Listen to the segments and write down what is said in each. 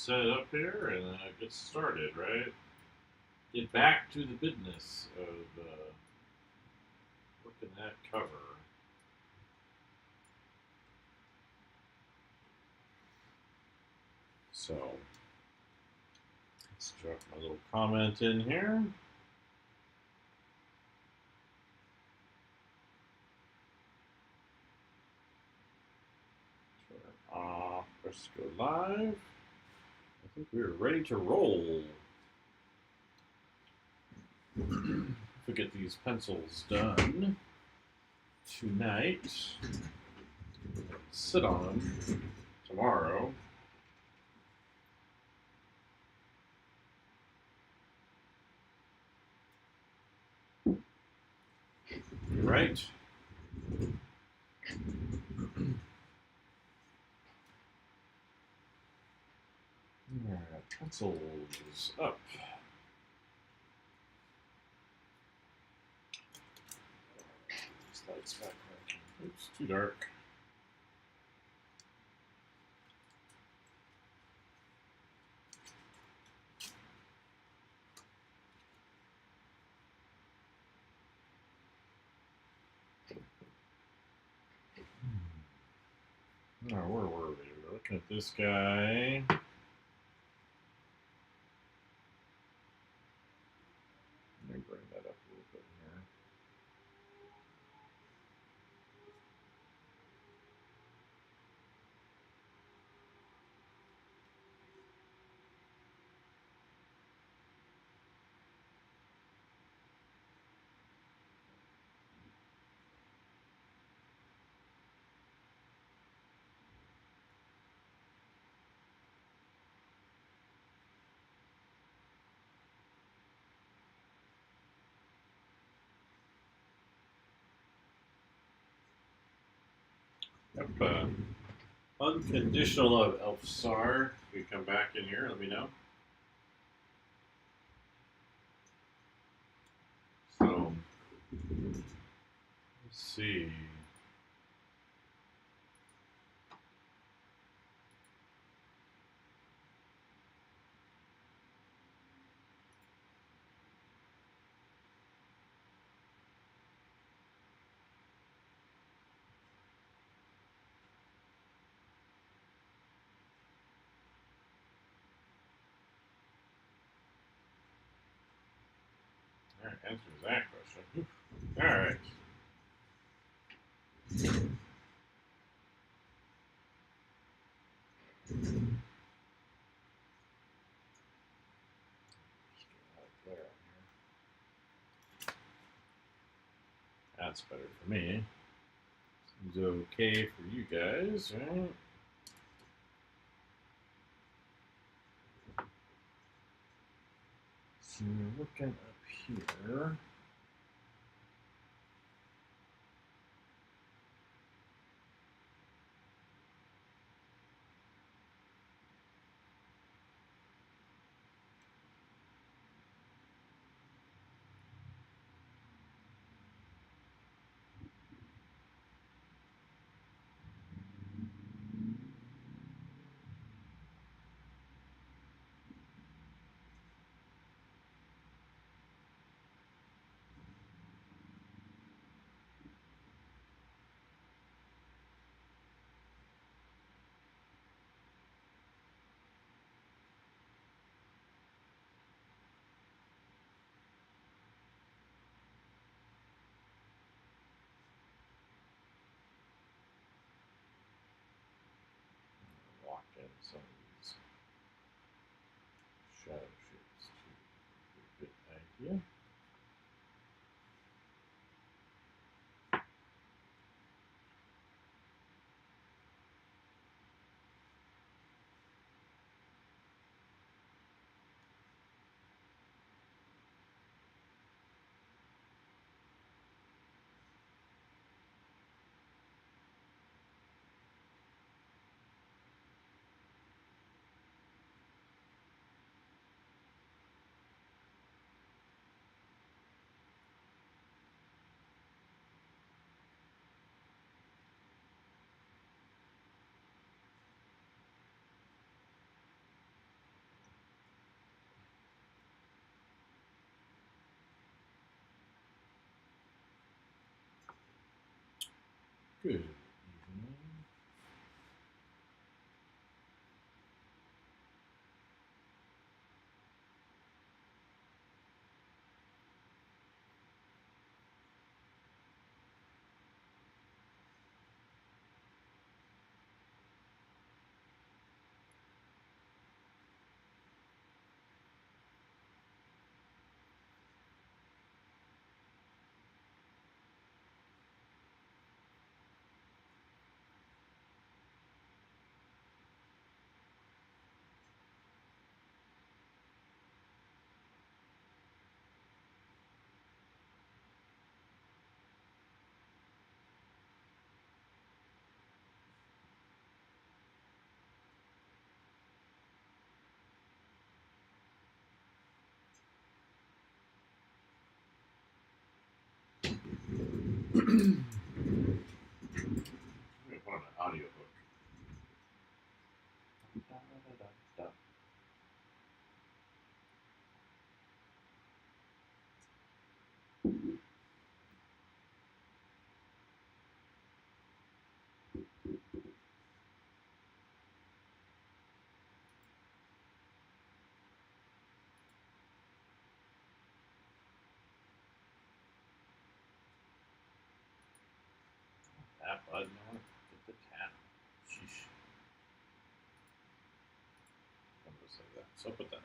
set up here and get started, right? Get back to the business of looking at cover. So, let's drop my little comment in here. Turn off, press go live. I think we're ready to roll. If we get these pencils done tonight, sit on them tomorrow. Right? Alright, pencils up. This light's back working. Oops, too dark. Now, where were we? We're looking at this guy. Let me bring that up a little bit here. Yep, unconditional of Elfsar. If you come back in here, let me know. So, let's see. Alright, answers that question. Alright. That's better for me. Seems okay for you guys, right? So we're looking up here. Lock in some of these shadow shapes to get a good idea. Good evening. I'm gonna put on an audiobook. Da, da, da, da. That button. I want to get the tab. Sheesh. I'm gonna say that. So put that.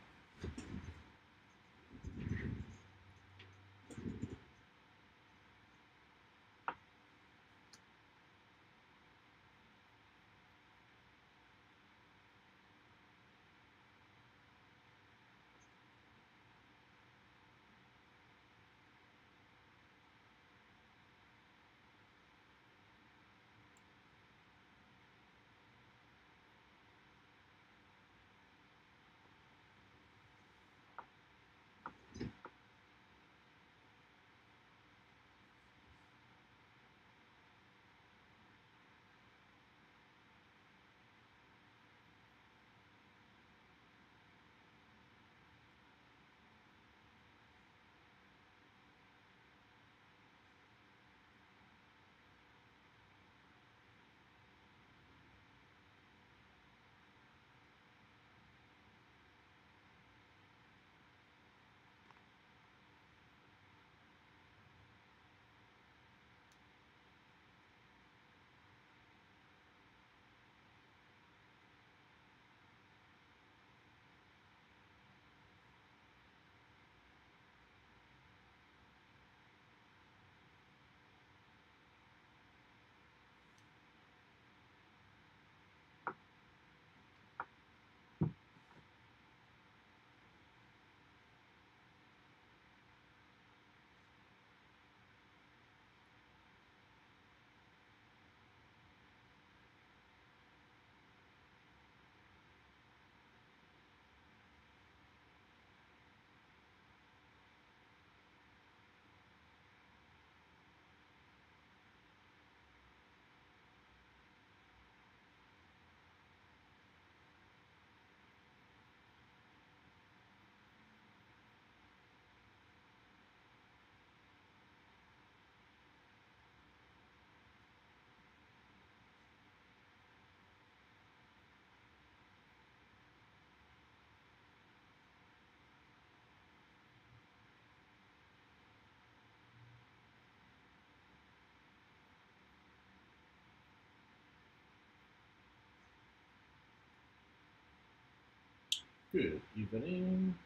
Good evening.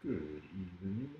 Good evening.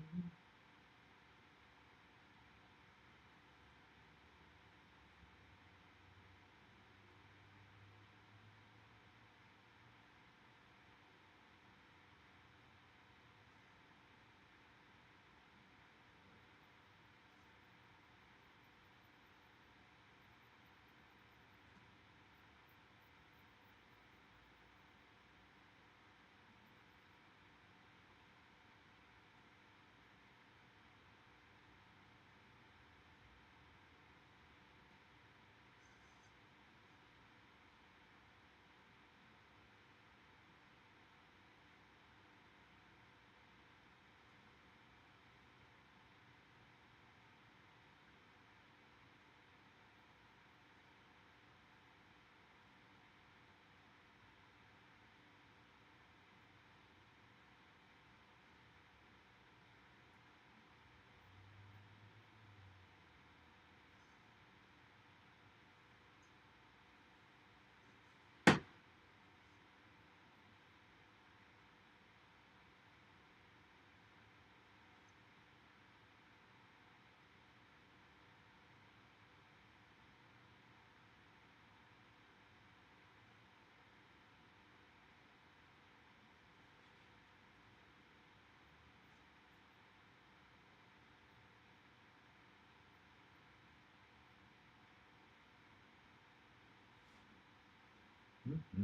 Mm-hmm.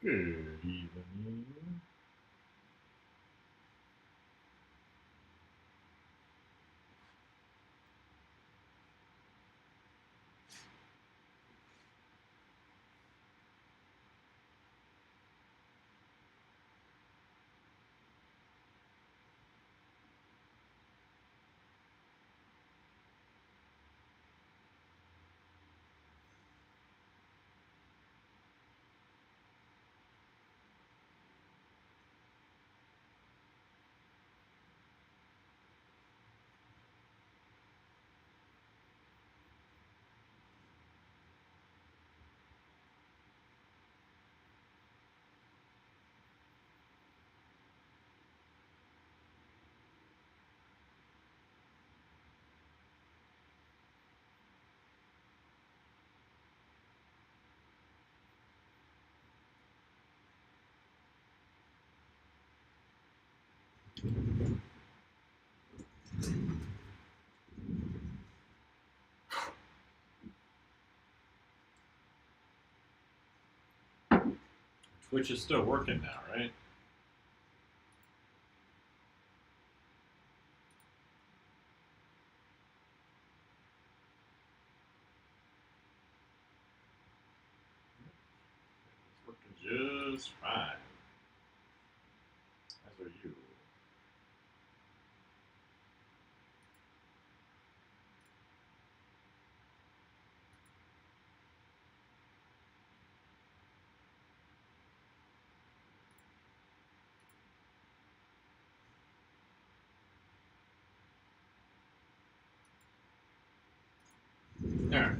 Good evening. Twitch is still working now, right? It's working just fine. As are you. All right.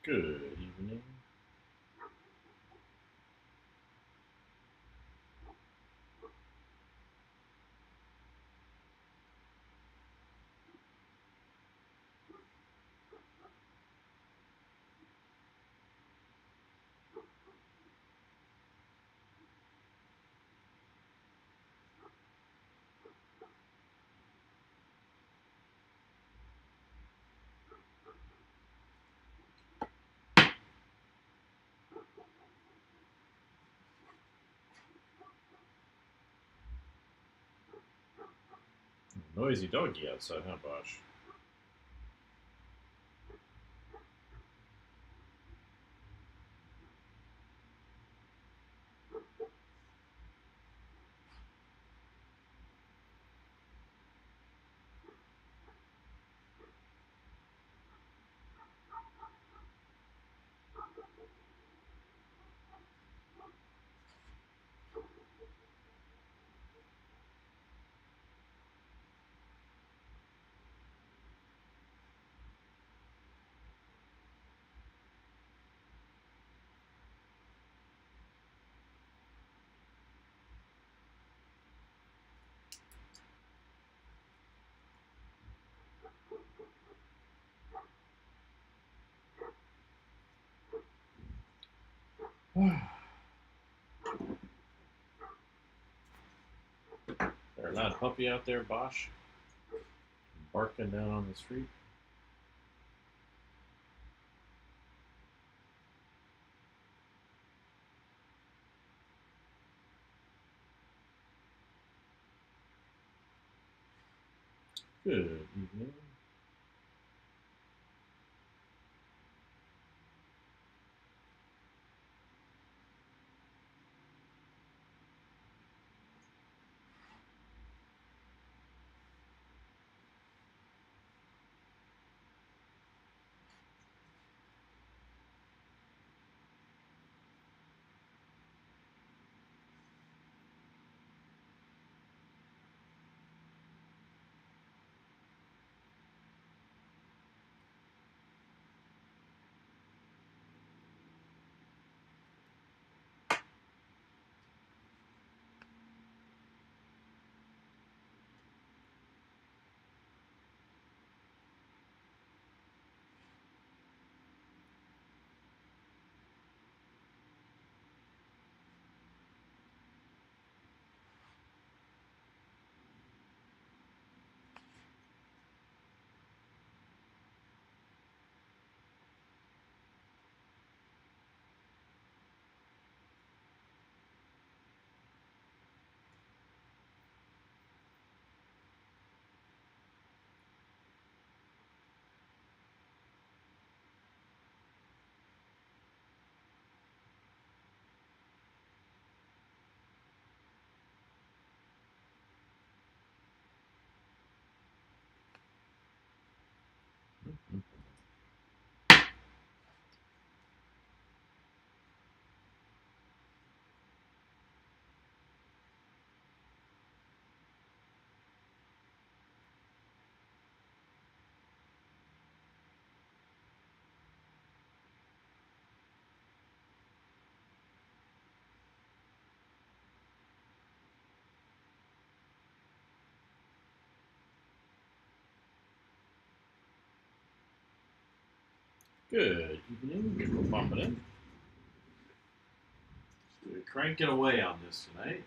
Good evening. Noisy doggy outside, huh, Bosch? There a loud puppy out there, Bosch? Barking down on the street? Good evening. Good evening. We're bumping in. We're cranking away on this tonight.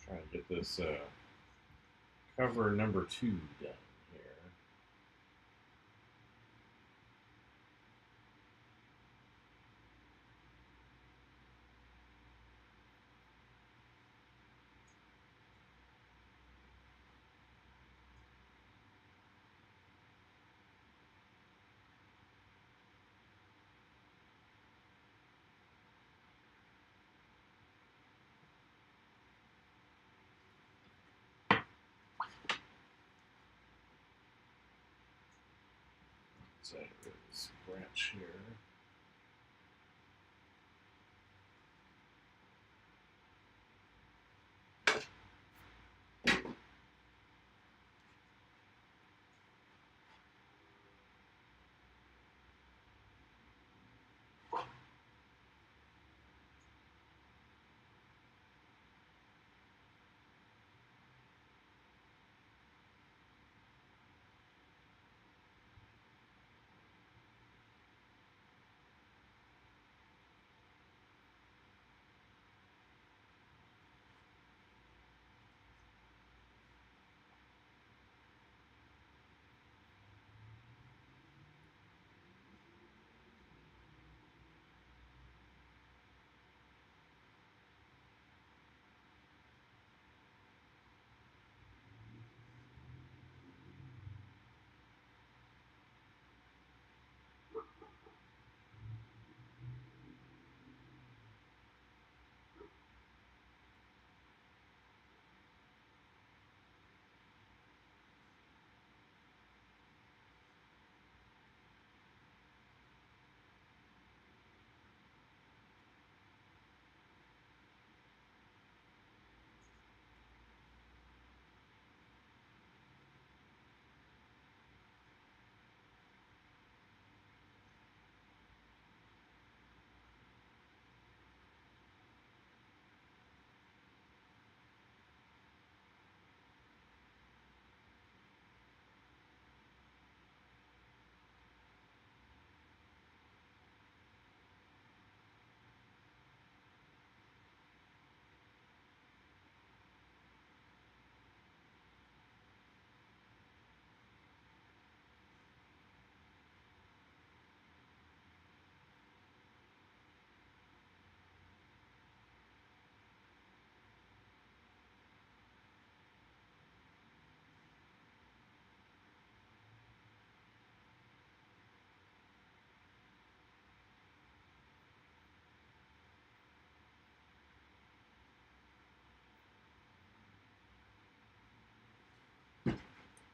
Trying to get this cover number 2 done here. So this branch here.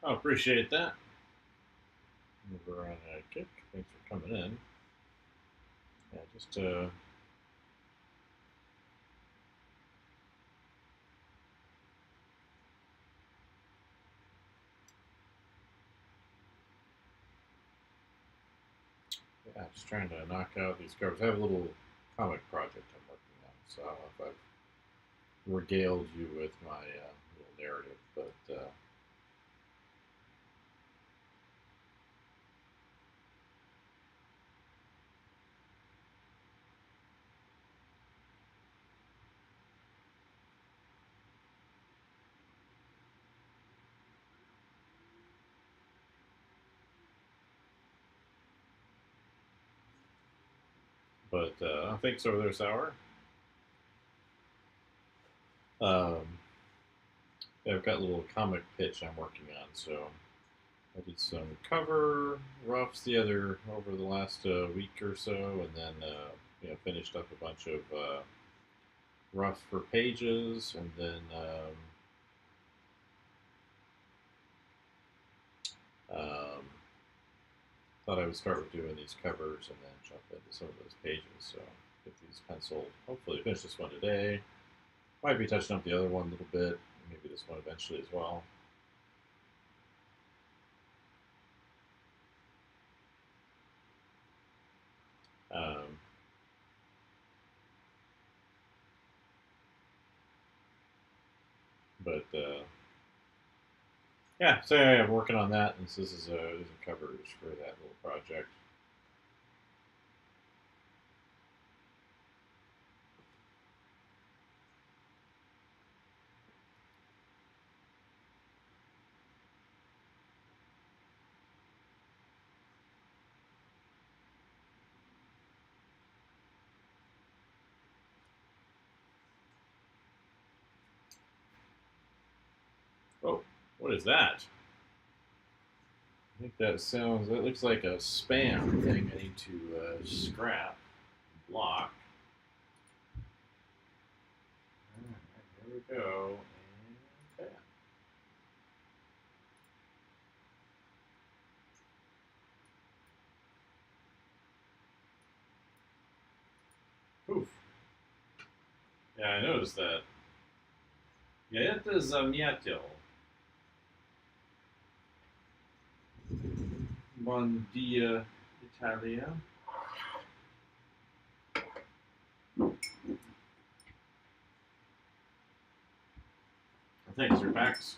Oh, appreciate that. We're on a kick. Thanks for coming in. Yeah, just yeah, just trying to knock out these covers. I have a little comic project I'm working on, so I don't know if I've regaled you with my little narrative, thanks over there, Sour. Um, yeah, I've got a little comic pitch I'm working on, so I did some cover roughs over the last week or so, and then finished up a bunch of rough for pages, and then thought I would start with doing these covers and then jump into some of those pages. So get these penciled. Hopefully finish this one today. Might be touching up the other one a little bit. Maybe this one eventually as well. Um, but yeah, so yeah, I'm working on that, and so this is a covers for that little project. Oh, what is that? I think that looks like a spam thing I need to scrap, block. Alright, here we go. And bam. Poof. Yeah, I noticed that. Gaeta Zamiato. Buon dia, Italia. Thanks, your backs.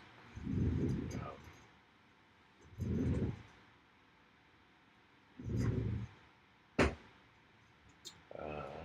Right.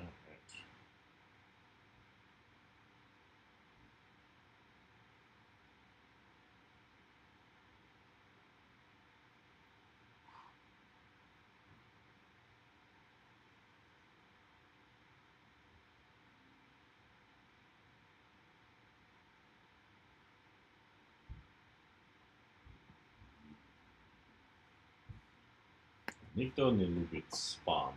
Nikto nie lubić spam.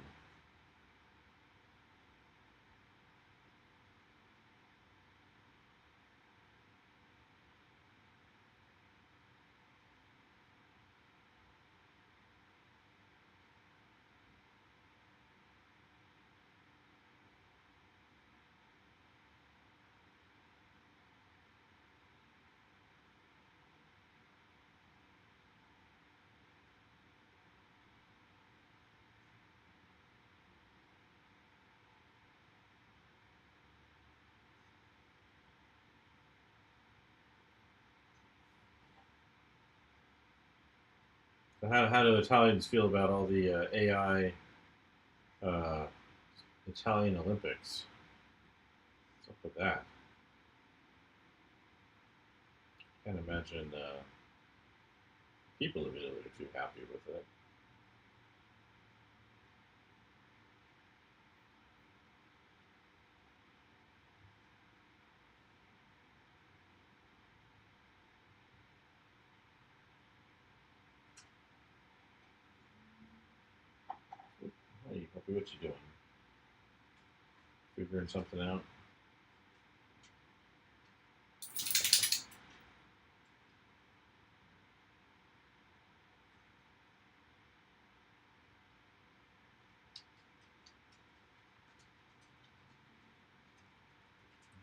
So how do Italians feel about all the AI uh, Italian Olympics? What's up with that? Can't imagine people of Italy are too happy with it. Hey, Puppy, what you doing? Figuring something out?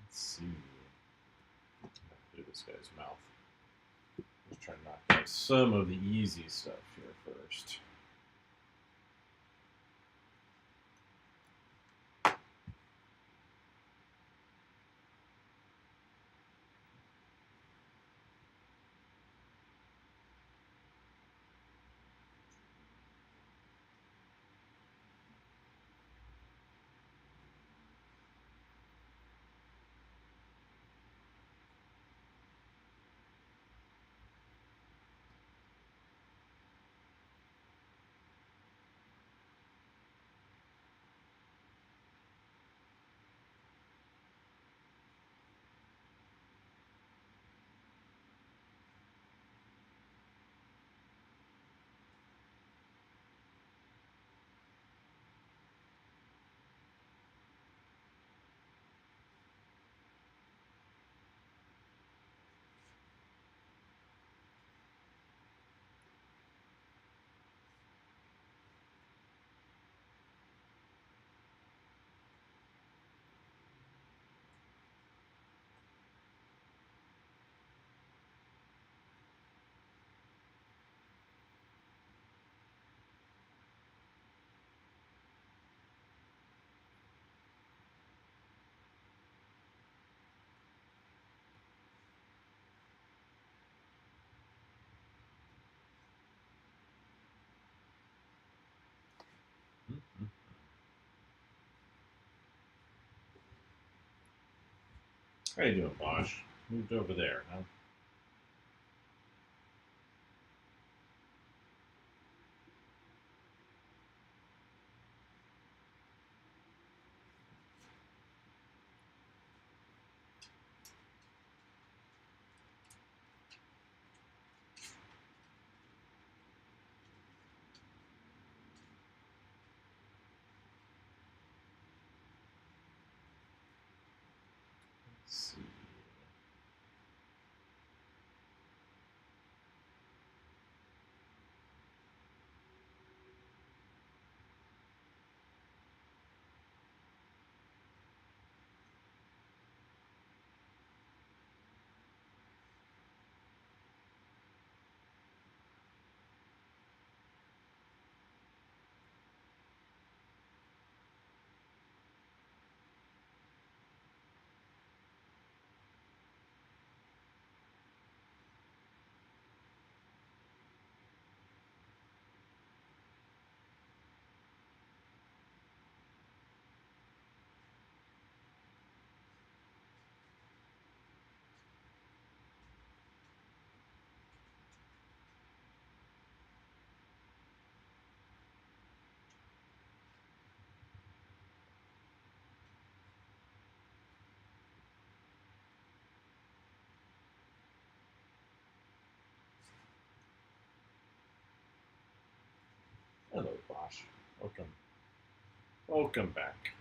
Let's see. Do this guy's mouth. Just try to knock out some of the easy stuff here first. How you doing, Bosch? Moved over there, huh? Let's see. Hello, Bosch. Welcome. Welcome back.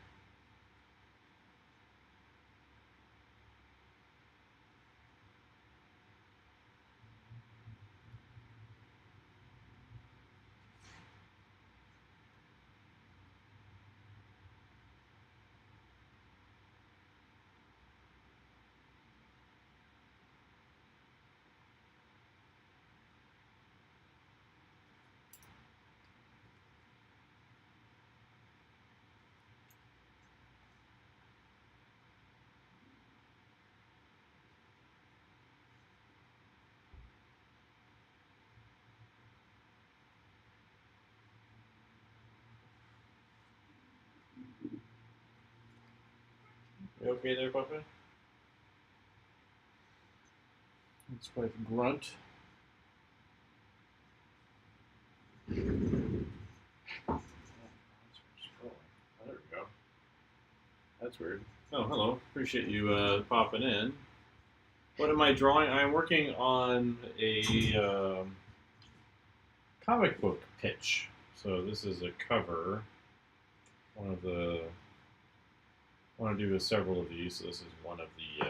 You okay there, Puppet? That's quite a grunt. There we go. That's weird. Oh, hello. Appreciate you popping in. What am I drawing? I'm working on a comic book pitch. So this is a cover. One of the I want to do several of these. So this is one of the.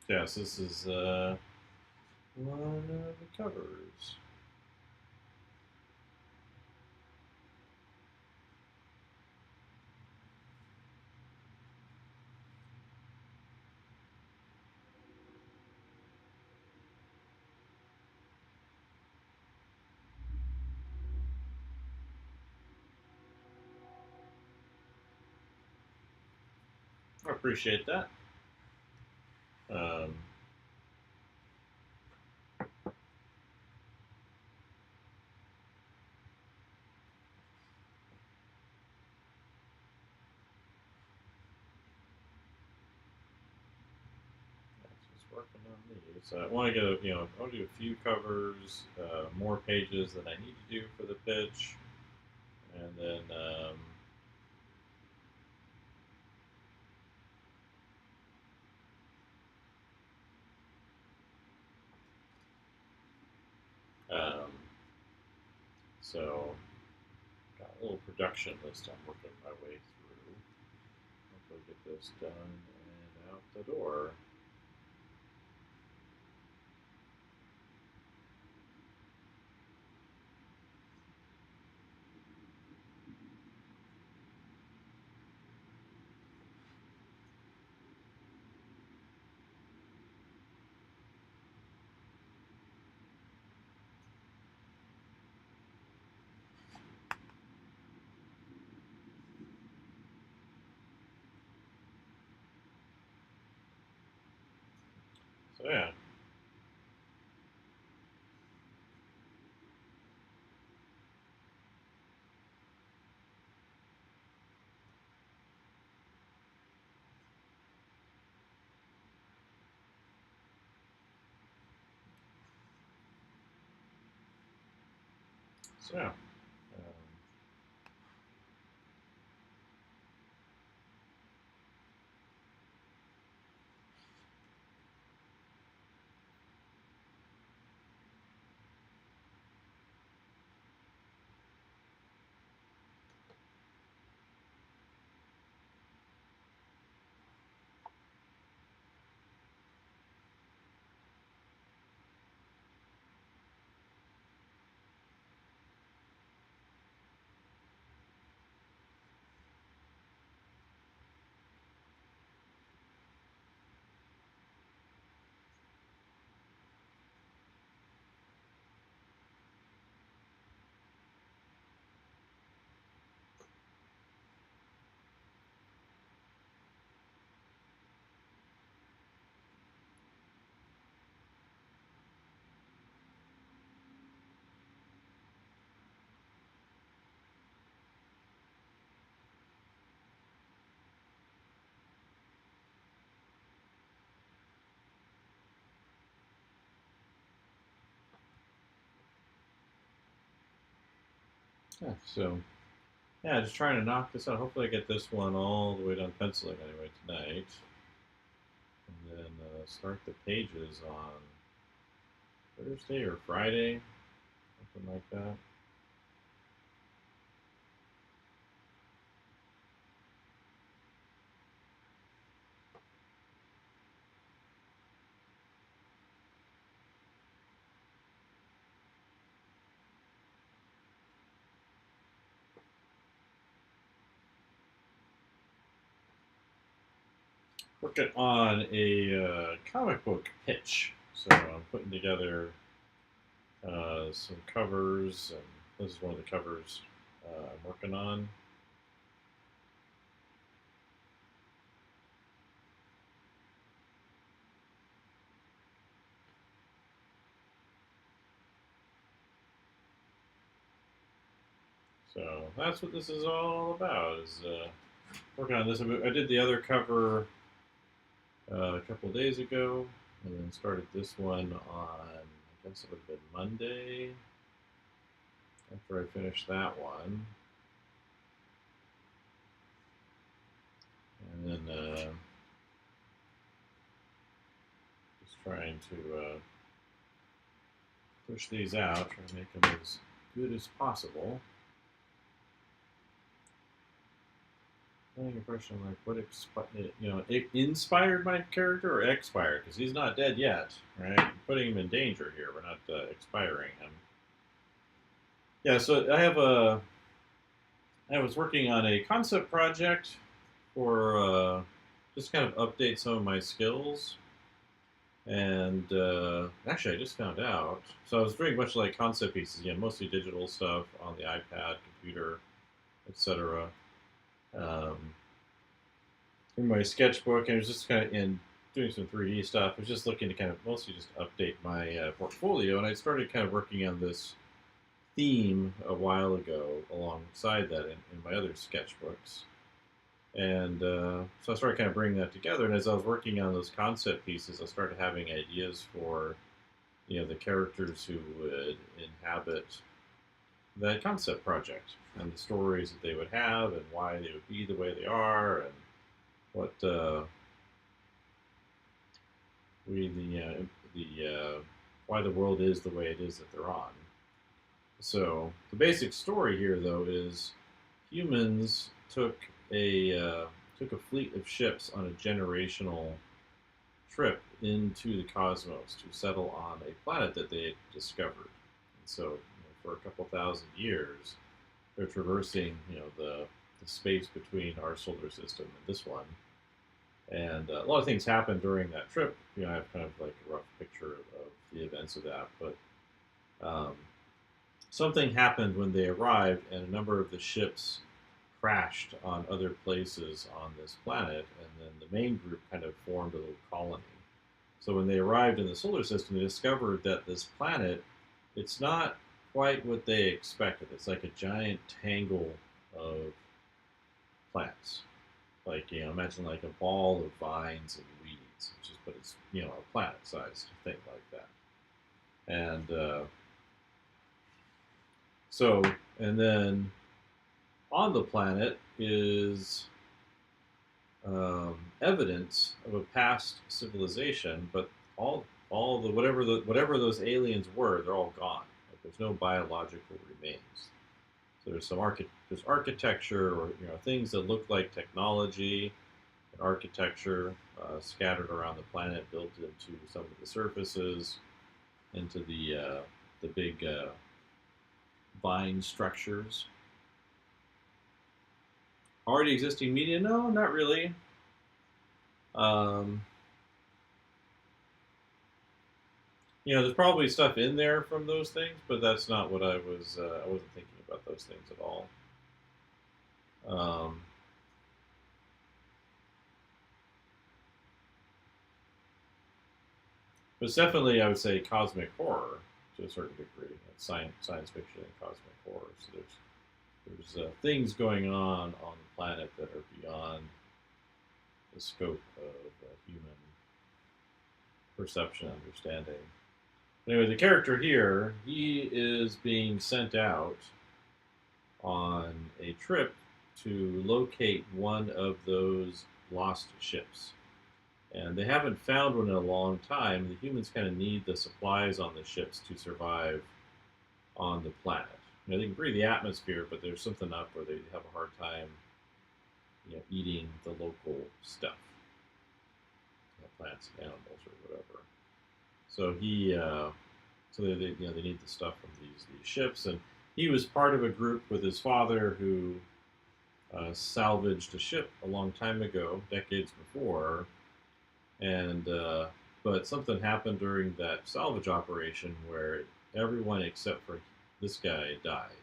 Yes, this is one of the covers. I appreciate that. Um, just working on these. I want to get I want to do a few covers, more pages than I need to do for the pitch, and then so got a little production list I'm working my way through. Hopefully get this done and out the door. So yeah. So yeah, just trying to knock this out. Hopefully, I get this one all the way done penciling anyway tonight, and then start the pages on Thursday or Friday, something like that. Working on a comic book pitch, so I'm putting together some covers, and this is one of the covers I'm working on. So that's what this is all about. Is working on this. I did the other cover a couple of days ago, and then started this one on, I guess it would have been Monday after I finished that one. And then just trying to push these out, try to make them as good as possible. Getting impression like what it inspired my character or expired, because he's not dead yet, right? I'm putting him in danger here. We're not expiring him. Yeah, so I was working on a concept project for just kind of update some of my skills. And actually, I just found out. So I was doing much like concept pieces, mostly digital stuff on the iPad, computer, etc. Um, in my sketchbook, and I was just kind of in doing some 3D stuff. I was just looking to kind of mostly just update my portfolio, and I started kind of working on this theme a while ago alongside that in my other sketchbooks. And so I started kind of bringing that together. And as I was working on those concept pieces, I started having ideas for the characters who would inhabit that concept project and the stories that they would have and why they would be the way they are and what we the why the world is the way it is that they're on. So the basic story here, though, is humans took a fleet of ships on a generational trip into the cosmos to settle on a planet that they had discovered. And so, for a couple thousand years, they're traversing, the space between our solar system and this one. And a lot of things happen during that trip. I have kind of like a rough picture of the events of that, but something happened when they arrived, and a number of the ships crashed on other places on this planet, and then the main group kind of formed a little colony. So when they arrived in the solar system, they discovered that this planet, it's not quite what they expected. It's like a giant tangle of plants. Like, imagine like a ball of vines and weeds, but it's, a planet-sized thing like that. And So, and then on the planet is evidence of a past civilization, but all whatever those aliens were, they're all gone. Like, there's no biological remains. So there's architecture, or things that look like technology and architecture scattered around the planet, built into some of the surfaces, into the big vine structures. Already existing media? No, not really. Um, there's probably stuff in there from those things, but that's not what I was. I wasn't thinking about those things at all. Um, but it's definitely, I would say, cosmic horror to a certain degree. It's science fiction and cosmic horror. So there's things going on the planet that are beyond the scope of human perception, understanding. Anyway, the character here, he is being sent out on a trip to locate one of those lost ships. And they haven't found one in a long time. The humans kind of need the supplies on the ships to survive on the planet. They can breathe the atmosphere, but there's something up where they have a hard time, eating the local stuff, plants and animals or whatever. So they need the stuff from these ships, and he was part of a group with his father who salvaged a ship a long time ago, decades before, and but something happened during that salvage operation where everyone except for this guy died.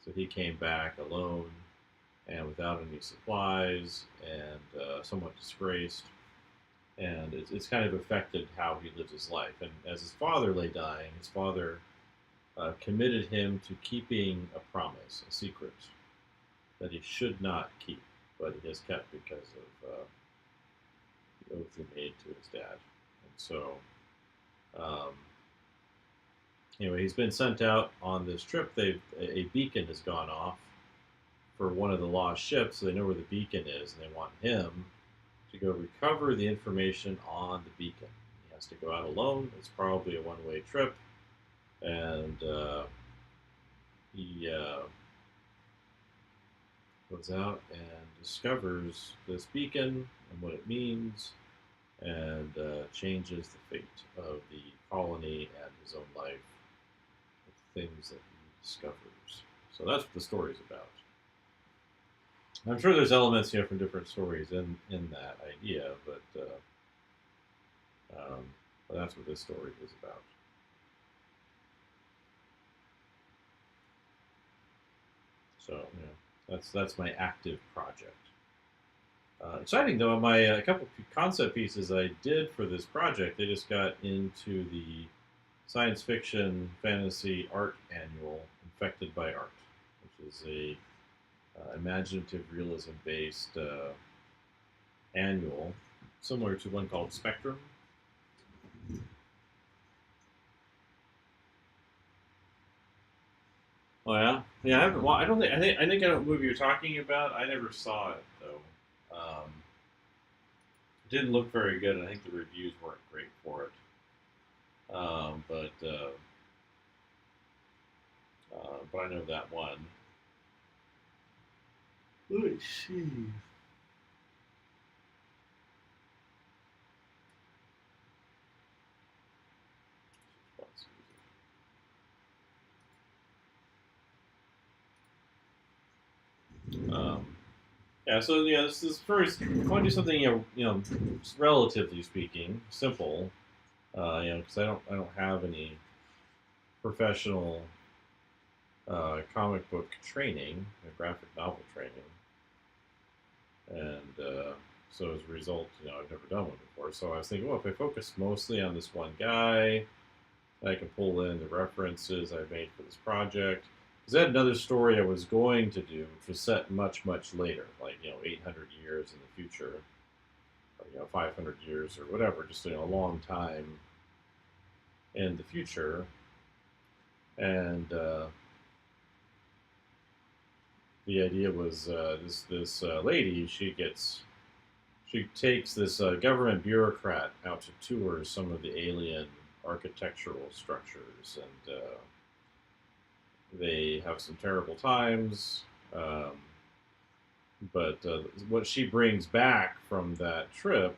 So he came back alone and without any supplies, and somewhat disgraced. And it's kind of affected how he lives his life. And as his father lay dying, his father committed him to keeping a promise, a secret that he should not keep, but he has kept because of the oath he made to his dad. And so, um, anyway, he's been sent out on this trip. A beacon has gone off for one of the lost ships, so they know where the beacon is, and they want him to go recover the information on the beacon. He has to go out alone. It's probably a one-way trip, and he goes out and discovers this beacon and what it means, and changes the fate of the colony and his own life with the things that he discovers. So that's what the story's about. I'm sure there's elements, from different stories in that idea, but that's what this story is about. So that's my active project. Exciting though, my a couple concept pieces I did for this project, they just got into the science fiction fantasy art annual, Infected by Art, which is a imaginative realism based annual, similar to one called Spectrum. Oh yeah, yeah. I haven't. Well, I don't think. I think I know what movie you're talking about. I never saw it though. It didn't look very good, and I think the reviews weren't great for it. But I know that one. Let's see. Um, yeah. So this is first. I want to do something relatively speaking, simple. Because I don't have any professional comic book training, graphic novel training, and so as a result, I've never done one before. So I was thinking, well, if I focus mostly on this one guy, I can pull in the references I made for this project. Because I had another story I was going to do, which was set much, much later, like 800 years in the future, or 500 years or whatever, just a long time in the future, and the idea was this lady, she takes this government bureaucrat out to tour some of the alien architectural structures, and they have some terrible times. Um, but what she brings back from that trip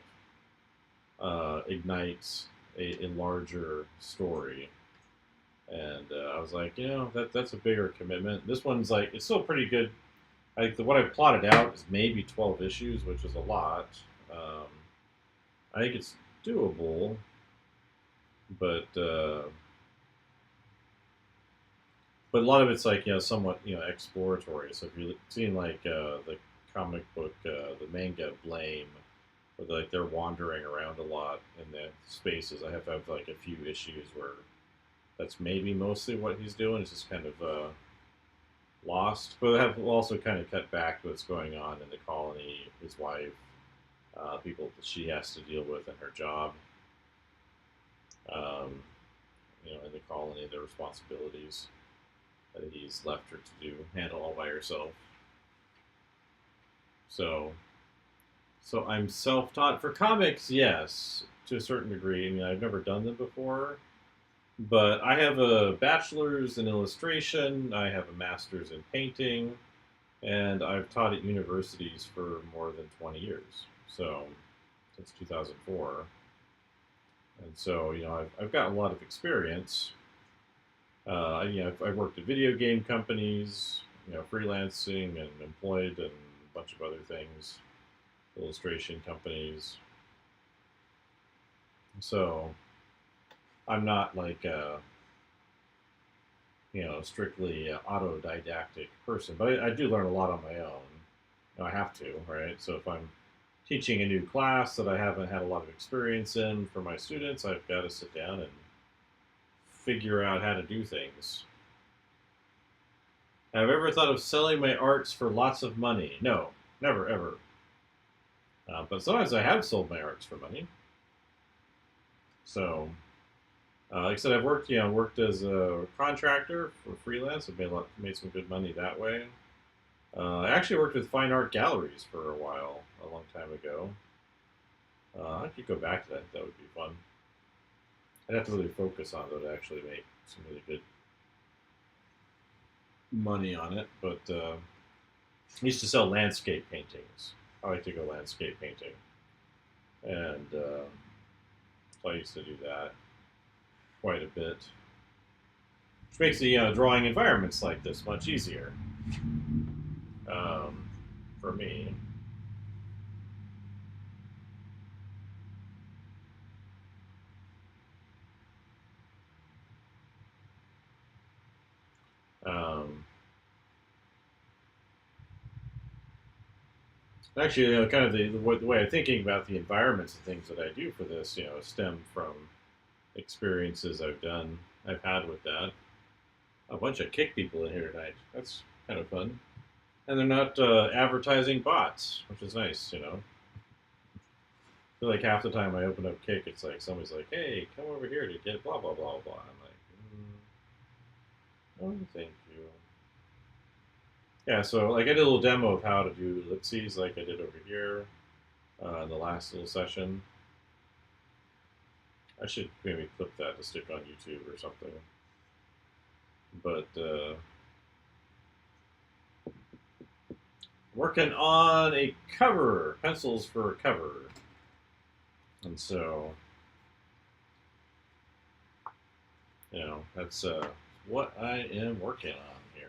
ignites a larger story. And I was like, that's a bigger commitment. This one's like, it's still pretty good. What I plotted out is maybe 12 issues, which is a lot. Um, I think it's doable, but but a lot of it's like somewhat exploratory. So if you've seen like the comic book, the manga Blame, where they're wandering around a lot in the spaces, I have like a few issues where that's maybe mostly what he's doing. It's just kind of lost, but I have also kind of cut back to what's going on in the colony, his wife, people that she has to deal with in her job. Um, in the colony, the responsibilities that he's left her to handle all by herself. So, so I'm self-taught for comics, yes, to a certain degree. I mean, I've never done them before, but I have a bachelor's in illustration. I have a master's in painting, and I've taught at universities for more than 20 years. So, since 2004. And so, I've got a lot of experience. I've worked at video game companies, freelancing and employed and a bunch of other things, illustration companies. So I'm not like strictly autodidactic person, but I do learn a lot on my own. I have to, right? So if I'm teaching a new class that I haven't had a lot of experience in for my students, I've got to sit down and figure out how to do things. Have I ever thought of selling my arts for lots of money? No, never, ever. But sometimes I have sold my arts for money. So, like I said, I've worked as a contractor for freelance. I've made some good money that way. I actually worked with fine art galleries for a while, a long time ago. I could go back to that. That would be fun. I'd have to really focus on it to actually make some really good money on it. But I used to sell landscape paintings. I like to go landscape painting, and so I used to do that quite a bit, which makes the drawing environments like this much easier um, for me. Um, Actually, kind of the way I'm thinking about the environments and things that I do for this, stem from experiences I've had with that. A bunch of kick people in here tonight. That's kind of fun, and they're not advertising bots, which is nice. I feel like half the time I open up Kick, it's like somebody's like, "Hey, come over here to get blah blah blah blah." I'm like, "No, thank you." Yeah, so like I did a little demo of how to do ellipses, like I did over here in the last little session. I should maybe clip that to stick on YouTube or something. But working on a cover, pencils for a cover, and so that's what I am working on here.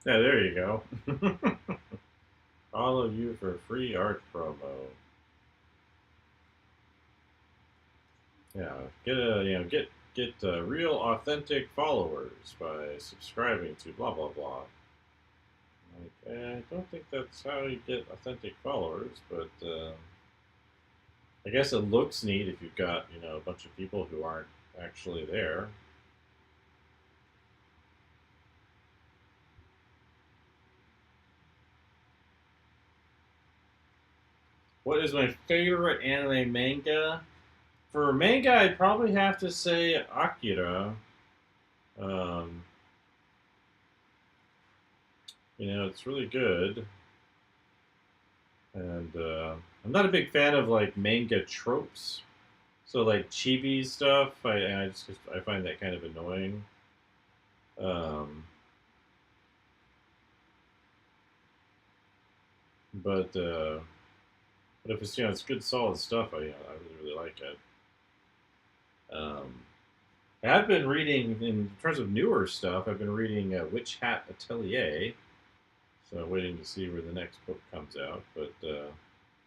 Yeah, there you go. Follow you for free art promo. Yeah, get real authentic followers by subscribing to blah blah blah. Like, I don't think that's how you get authentic followers, but I guess it looks neat if you've got a bunch of people who aren't actually there. What is my favorite anime manga? For manga, I'd probably have to say Akira. Um, it's really good, and I'm not a big fan of like manga tropes. So like chibi stuff, I find that kind of annoying. Um, but but if it's good solid stuff, I really like it. Um, I've been reading in terms of newer stuff. I've been reading Witch Hat Atelier, so waiting to see where the next book comes out. But I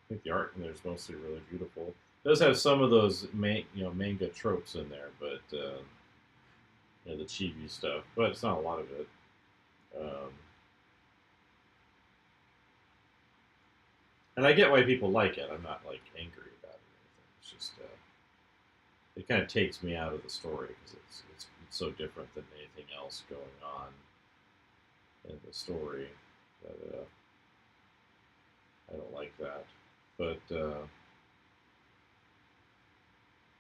think the art in there is mostly really beautiful. It does have some of those manga tropes in there, but the chibi stuff. But it's not a lot of it. Um, and I get why people like it. I'm not like angry about it or anything. It's just it kind of takes me out of the story because it's so different than anything else going on in the story that I don't like that. But that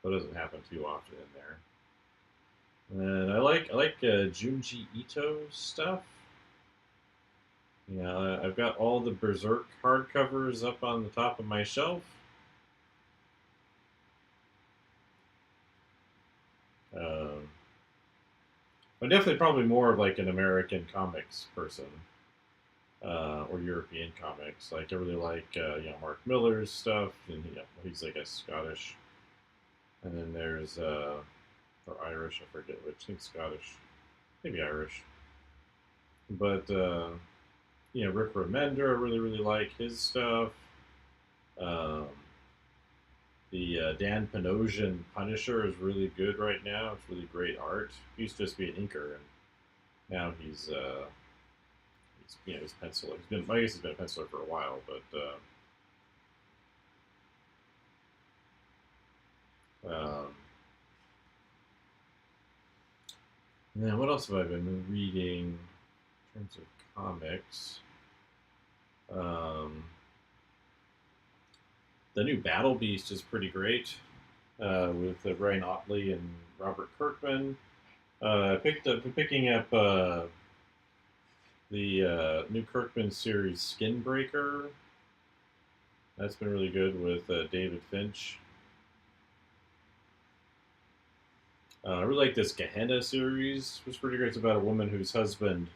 doesn't happen too often in there. And I like Junji Ito stuff. Yeah, I've got all the Berserk hardcovers up on the top of my shelf. Um, I'm definitely probably more of like an American comics person or European comics. Like I really like Mark Miller's stuff, and he's like a Scottish. And then there's or Irish, I forget which. I think Scottish, maybe Irish. But Rick Remender, I really like his stuff. Um, the Dan Panosian Punisher is really good right now. It's really great art. He used to just be an inker, and now he's penciler. I guess he's been a penciler for a while, but yeah. What else have I been reading in terms of comics? Um, the new Battle Beast is pretty great with Ryan Otley and Robert Kirkman. Picking up the new Kirkman series Skinbreaker. That's been really good with David Finch. I really like this Gehenna series. It was pretty great. It's about a woman whose husband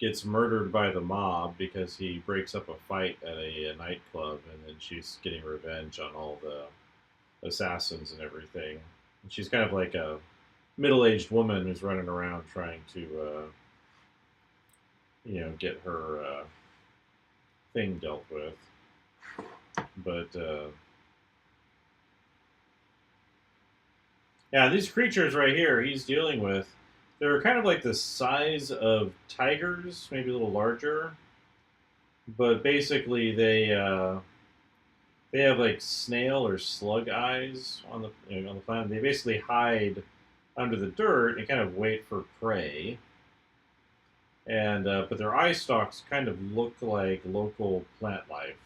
gets murdered by the mob because he breaks up a fight at a nightclub, and then she's getting revenge on all the assassins and everything. And she's kind of like a middle-aged woman who's running around trying to, get her thing dealt with. But yeah, these creatures right here he's dealing with, they're kind of like the size of tigers, maybe a little larger. But basically, they have like snail or slug eyes on the planet. They basically hide under the dirt and kind of wait for prey. And but their eye stalks kind of look like local plant life,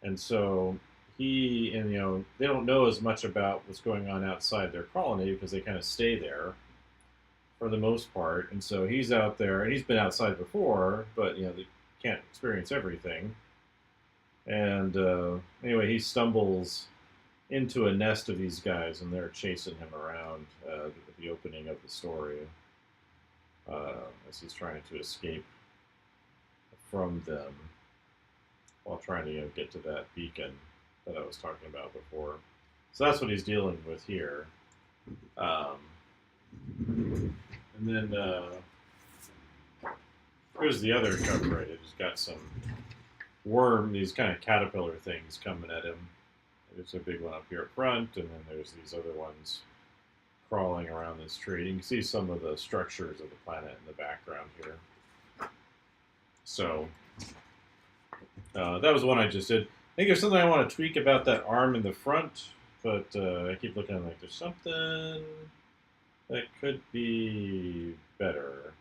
and so they don't know as much about what's going on outside their colony because they kind of stay there for the most part. And so he's out there, and he's been outside before, but they can't experience everything. And anyway, he stumbles into a nest of these guys, and they're chasing him around at the opening of the story as he's trying to escape from them while trying to get to that beacon that I was talking about before. So that's what he's dealing with here. Um, and then here's the other cover. It's got some these kind of caterpillar things coming at him. There's a big one up here at front, and then there's these other ones crawling around this tree. You can see some of the structures of the planet in the background here. So that was one I just did. I think there's something I want to tweak about that arm in the front, but I keep looking like there's something that could be better.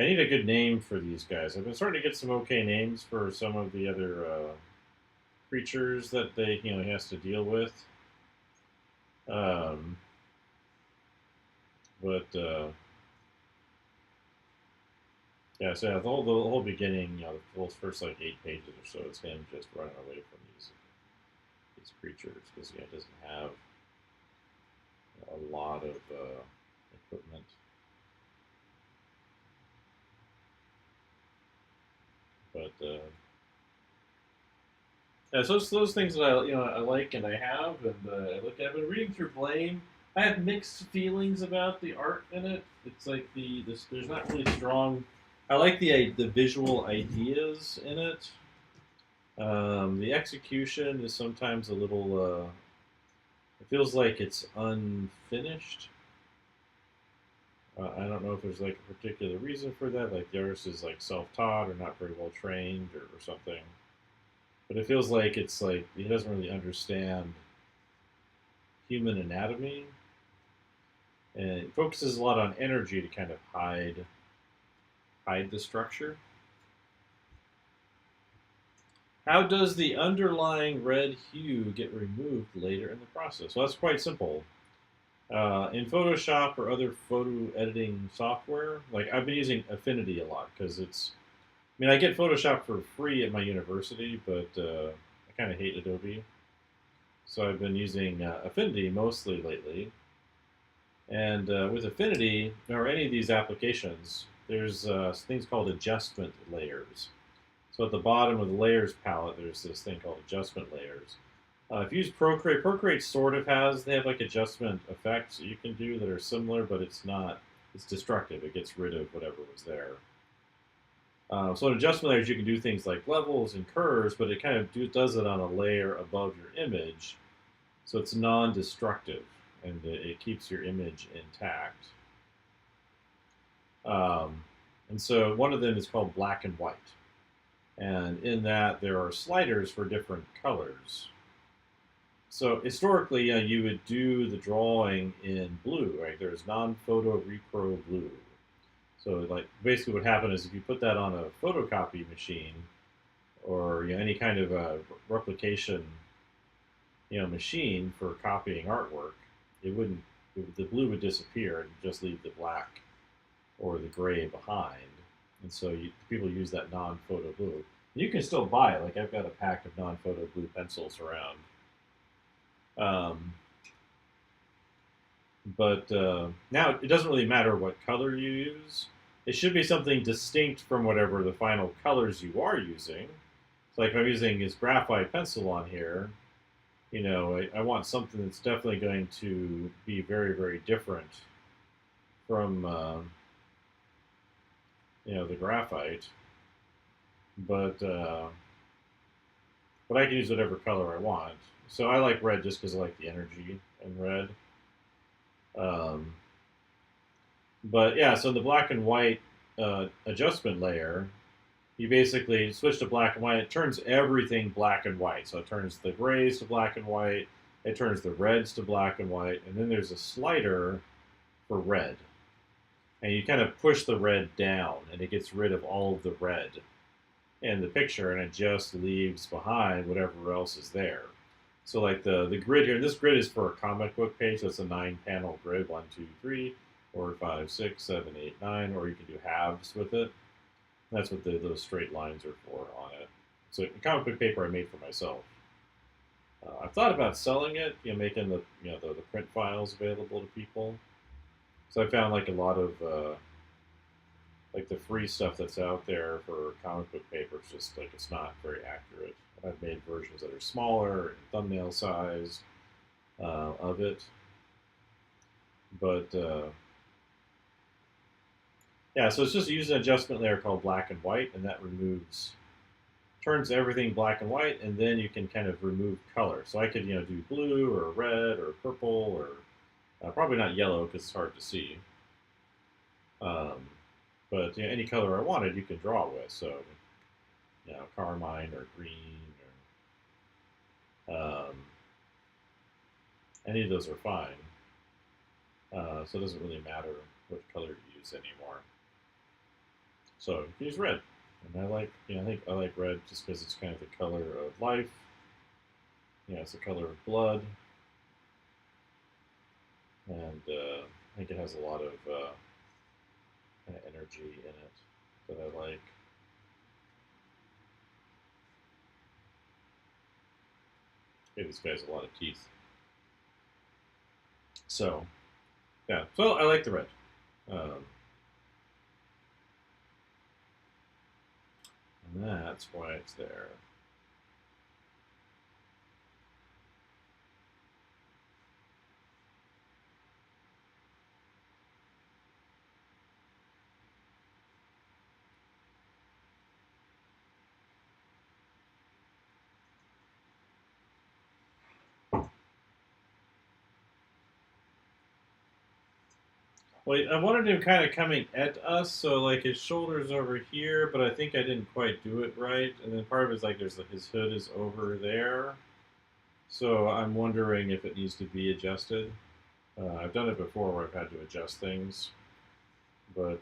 I need a good name for these guys. I've been starting to get some okay names for some of the other creatures that he has to deal with. Um, but yeah, so yeah, the whole beginning, those first like 8 pages or so, it's him just running away from these creatures because it doesn't have a lot of equipment. But yeah, so it's those things that I like and I have, and I look. I've been reading through Blame. I have mixed feelings about the art in it. It's like there's not really strong. I like the visual ideas in it. The execution is sometimes a little. It feels like it's unfinished. I don't know if there's like a particular reason for that. Like the artist is like self-taught or not very well trained or something. But it feels like it's like he doesn't really understand human anatomy, and it focuses a lot on energy to kind of hide the structure. How does the underlying red hue get removed later in the process? Well, that's quite simple. In Photoshop or other photo editing software, like I've been using Affinity a lot because it's. I mean, I get Photoshop for free at my university, but I kind of hate Adobe, so I've been using Affinity mostly lately. And with Affinity or any of these applications, there's things called adjustment layers. So at the bottom of the layers palette, there's this thing called adjustment layers. If you use Procreate, Procreate sort of they have like adjustment effects that you can do that are similar, but it's not, it's destructive. It gets rid of whatever was there. So in adjustment layers, you can do things like levels and curves, but it kind of does it on a layer above your image. So it's non-destructive, and it keeps your image intact. Um, and so one of them is called black and white. And in that, there are sliders for different colors. So historically, you would do the drawing in blue, right? There's non-photo repro blue. So like basically what happened is if you put that on a photocopy machine or any kind of a replication machine for copying artwork, it wouldn't the blue would disappear and just leave the black or the gray behind. And so people use that non-photo blue. You can still buy it. Like I've got a pack of non-photo blue pencils around. Um, but now it doesn't really matter what color you use. It should be something distinct from whatever the final colors you are using. So like if I'm using this graphite pencil on here, I want something that's definitely going to be very, very different from the graphite, but I can use whatever color I want. So I like red just because I like the energy in red. Um, but yeah, so the black and white adjustment layer, you basically switch to black and white. It turns everything black and white. So it turns the grays to black and white. It turns the reds to black and white. And then there's a slider for red. And you kind of push the red down, and it gets rid of all of the red in the picture, and it just leaves behind whatever else is there. So like the grid here, this grid is for a comic book page, so it's a 9-panel grid, 1, 2, 3, 4, 5, 6, 7, 8, 9, or you can do halves with it. That's what those straight lines are for on it. So comic book paper I made for myself. I've thought about selling it, making the print files available to people. So I found like a lot of like the free stuff that's out there for comic book paper is just like it's not very accurate. I've made versions that are smaller and thumbnail size of it, but yeah, so it's just using an adjustment layer called black and white, and that turns everything black and white, and then you can kind of remove color. So I could do blue or red or purple or probably not yellow because it's hard to see. Um, but any color I wanted, you can draw with. So carmine or green or any of those are fine. So it doesn't really matter what color you use anymore. So you can use red. And I like, I think I like red just because it's kind of the color of life. It's the color of blood, and I think it has a lot of kind of energy in it that I like. Okay, this guy has a lot of teeth. So, yeah, so I like the red. Um, and that's why it's there. Wait, I wanted him kind of coming at us, so like his shoulders over here, but I think I didn't quite do it right. And then part of it's like his hood is over there, so I'm wondering if it needs to be adjusted. I've done it before where I've had to adjust things, but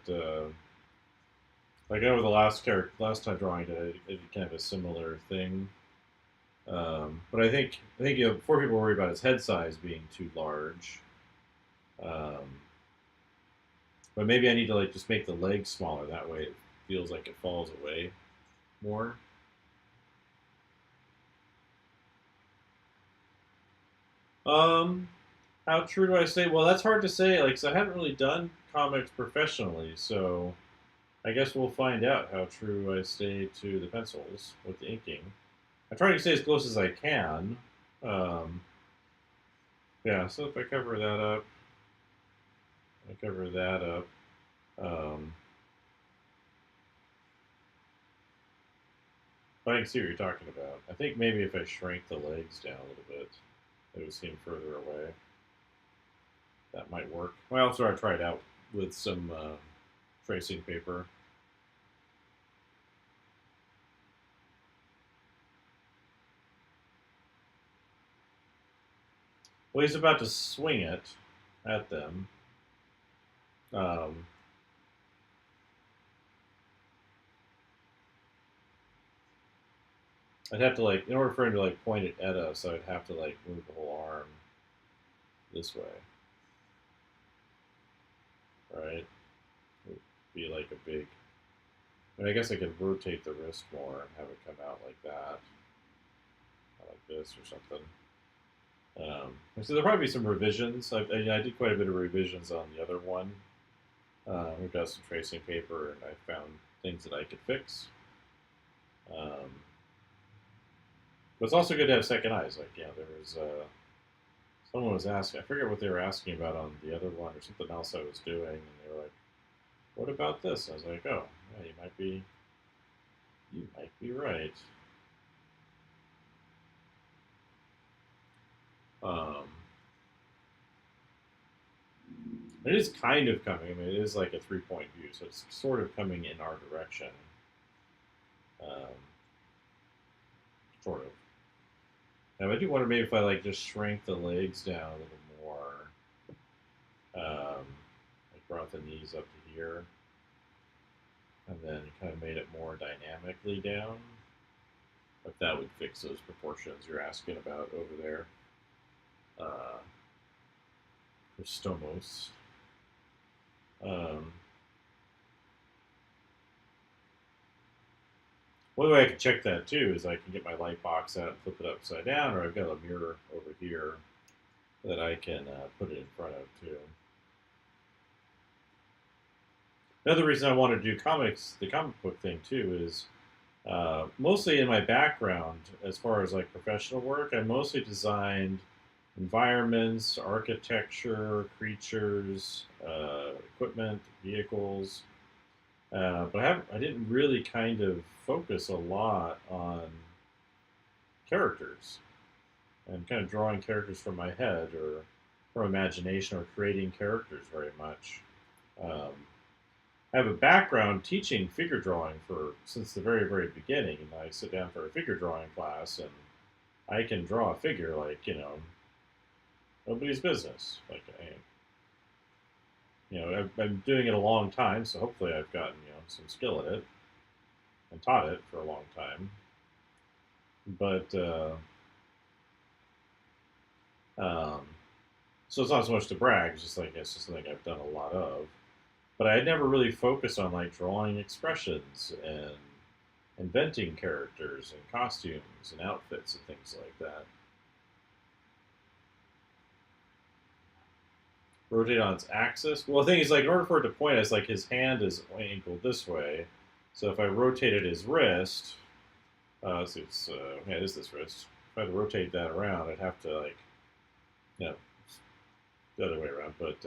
like over the last time drawing I did kind of a similar thing. But I think before people worry about his head size being too large. Um, but maybe I need to like just make the legs smaller. That way it feels like it falls away more. Um, how true do I say? Well, that's hard to say. Like, 'cause I haven't really done comics professionally, so I guess we'll find out how true I stay to the pencils with the inking. I'm trying to stay as close as I can. Um, yeah, so if I cover that up, I cover that up. Um, but I can see what you're talking about. I think maybe if I shrink the legs down a little bit, it would seem further away. That might work. Well, so I tried out with some tracing paper. Well, he's about to swing it at them. Um, I'd have to like, in order for him to like point it at us, I'd have to like move the whole arm this way, right? It would be like a big. I mean, I guess I could rotate the wrist more and have it come out like that, like this or something. So there'll probably be some revisions. I did quite a bit of revisions on the other one. We've got some tracing paper, and I found things that I could fix. Um, but it's also good to have second eyes. Like, there was someone was asking. I forget what they were asking about on the other one or something else I was doing, and they were like, "What about this?" I was like, "Oh, yeah, you might be right." Um, it is kind of coming. I mean, it is like a 3-point view, so it's sort of coming in our direction. Um, sort of. Now, I do wonder maybe if I like just shrank the legs down a little more, like brought the knees up to here, and then kind of made it more dynamically down. If that would fix those proportions you're asking about over there, uh, for Stomos. Um, one way I can check that too is I can get my light box out and flip it upside down, or I've got a mirror over here that I can put it in front of too. Another reason I want to do comics, the comic book thing too, is mostly in my background as far as like professional work. I mostly designed environments, architecture, creatures, equipment, vehicles. But I didn't really kind of focus a lot on characters and kind of drawing characters from my head or from imagination or creating characters very much. Um, I have a background teaching figure drawing for since the very very beginning, and I sit down for a figure drawing class, and I can draw a figure like nobody's business. Like I'm doing it a long time, so hopefully I've gotten some skill at it and taught it for a long time. But um, so it's not so much to brag. It's just like it's just something I've done a lot of. But I had never really focused on like drawing expressions and inventing characters and costumes and outfits and things like that. Rotate on its axis. Well, the thing is, like, in order for it to point, it's like his hand is angled this way. So if I rotated his wrist, so it's yeah, it is this wrist. If I had to rotate that around, I'd have to like, you know, the other way around. But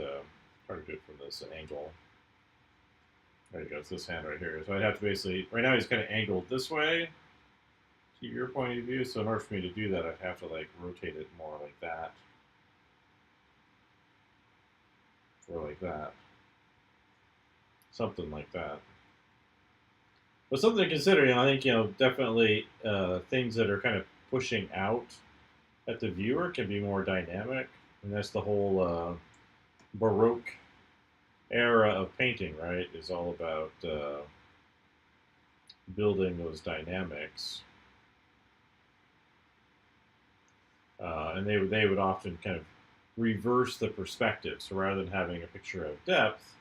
hard to do it from this angle. There you go. It's this hand right here. So I'd have to basically, right now he's kind of angled this way to your point of view. So in order for me to do that, I'd have to like rotate it more like that, or like that, something like that. But something to consider, I think, definitely things that are kind of pushing out at the viewer can be more dynamic. And that's the whole Baroque era of painting, right? Is all about building those dynamics. And they would often kind of reverse the perspective. So rather than having a picture of depth,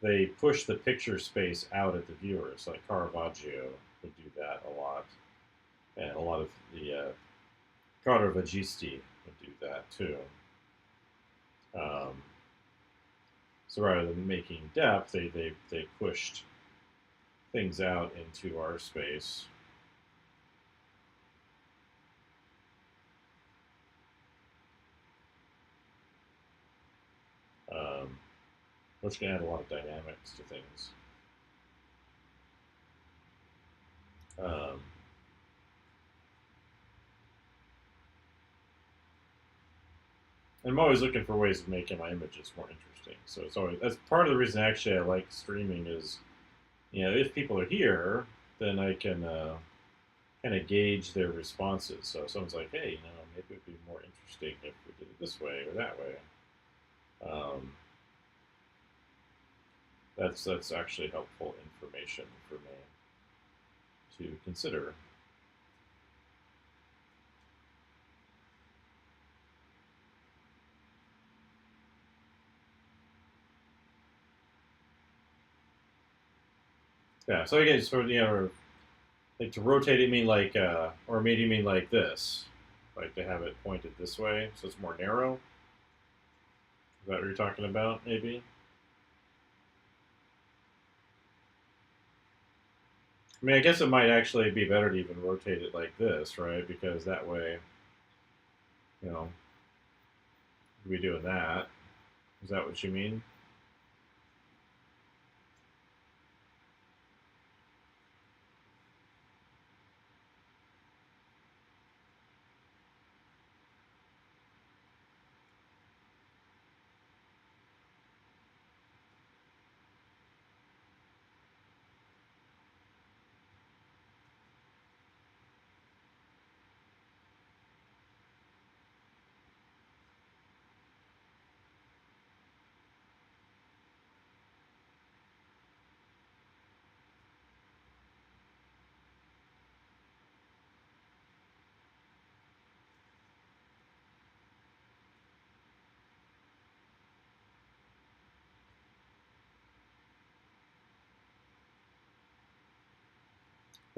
they push the picture space out at the viewer. So like Caravaggio would do that a lot, and a lot of the Caravagisti would do that too. Um, so rather than making depth, they pushed things out into our space. Um, which can add a lot of dynamics to things. Um, and I'm always looking for ways of making my images more interesting. So it's always that's part of the reason actually I like streaming is, if people are here, then I can kind of gauge their responses. So if someone's like, hey, maybe it would be more interesting if we did it this way or that way. Um, that's actually helpful information for me to consider. Yeah. So again, sort of like to rotate it, mean like, or maybe you mean like this, like to have it pointed this way, so it's more narrow. Is that what you're talking about? Maybe. I mean, I guess it might actually be better to even rotate it like this, right? Because that way, you know, we'd be doing that. Is that what you mean?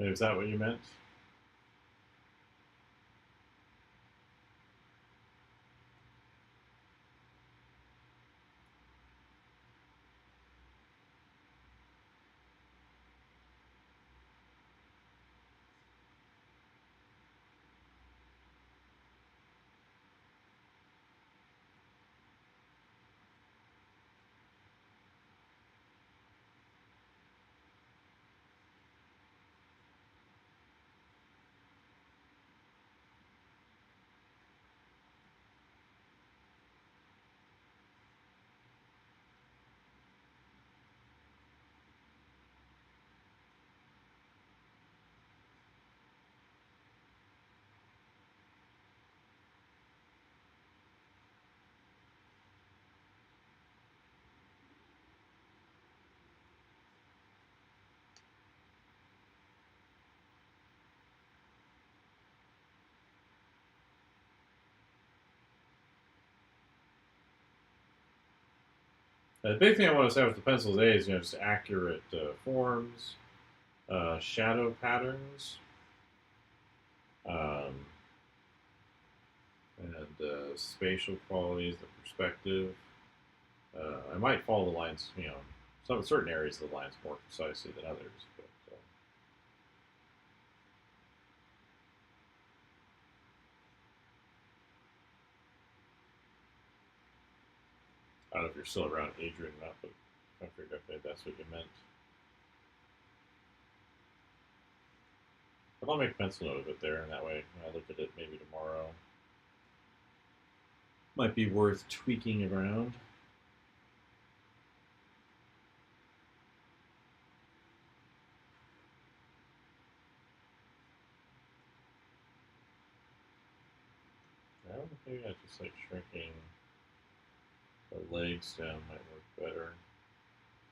Is that what you meant? The big thing I want to say with the pencils A is just accurate forms, shadow patterns, um, and spatial qualities, the perspective. I might follow the lines, some certain areas of the lines more precisely than others, but I don't know if you're still around, Adrian, or not, but I figured if that's what you meant. But I'll make a pencil note of it there, and that way when I look at it maybe tomorrow, might be worth tweaking around. Well, maybe I just like shrinking the legs down might work better.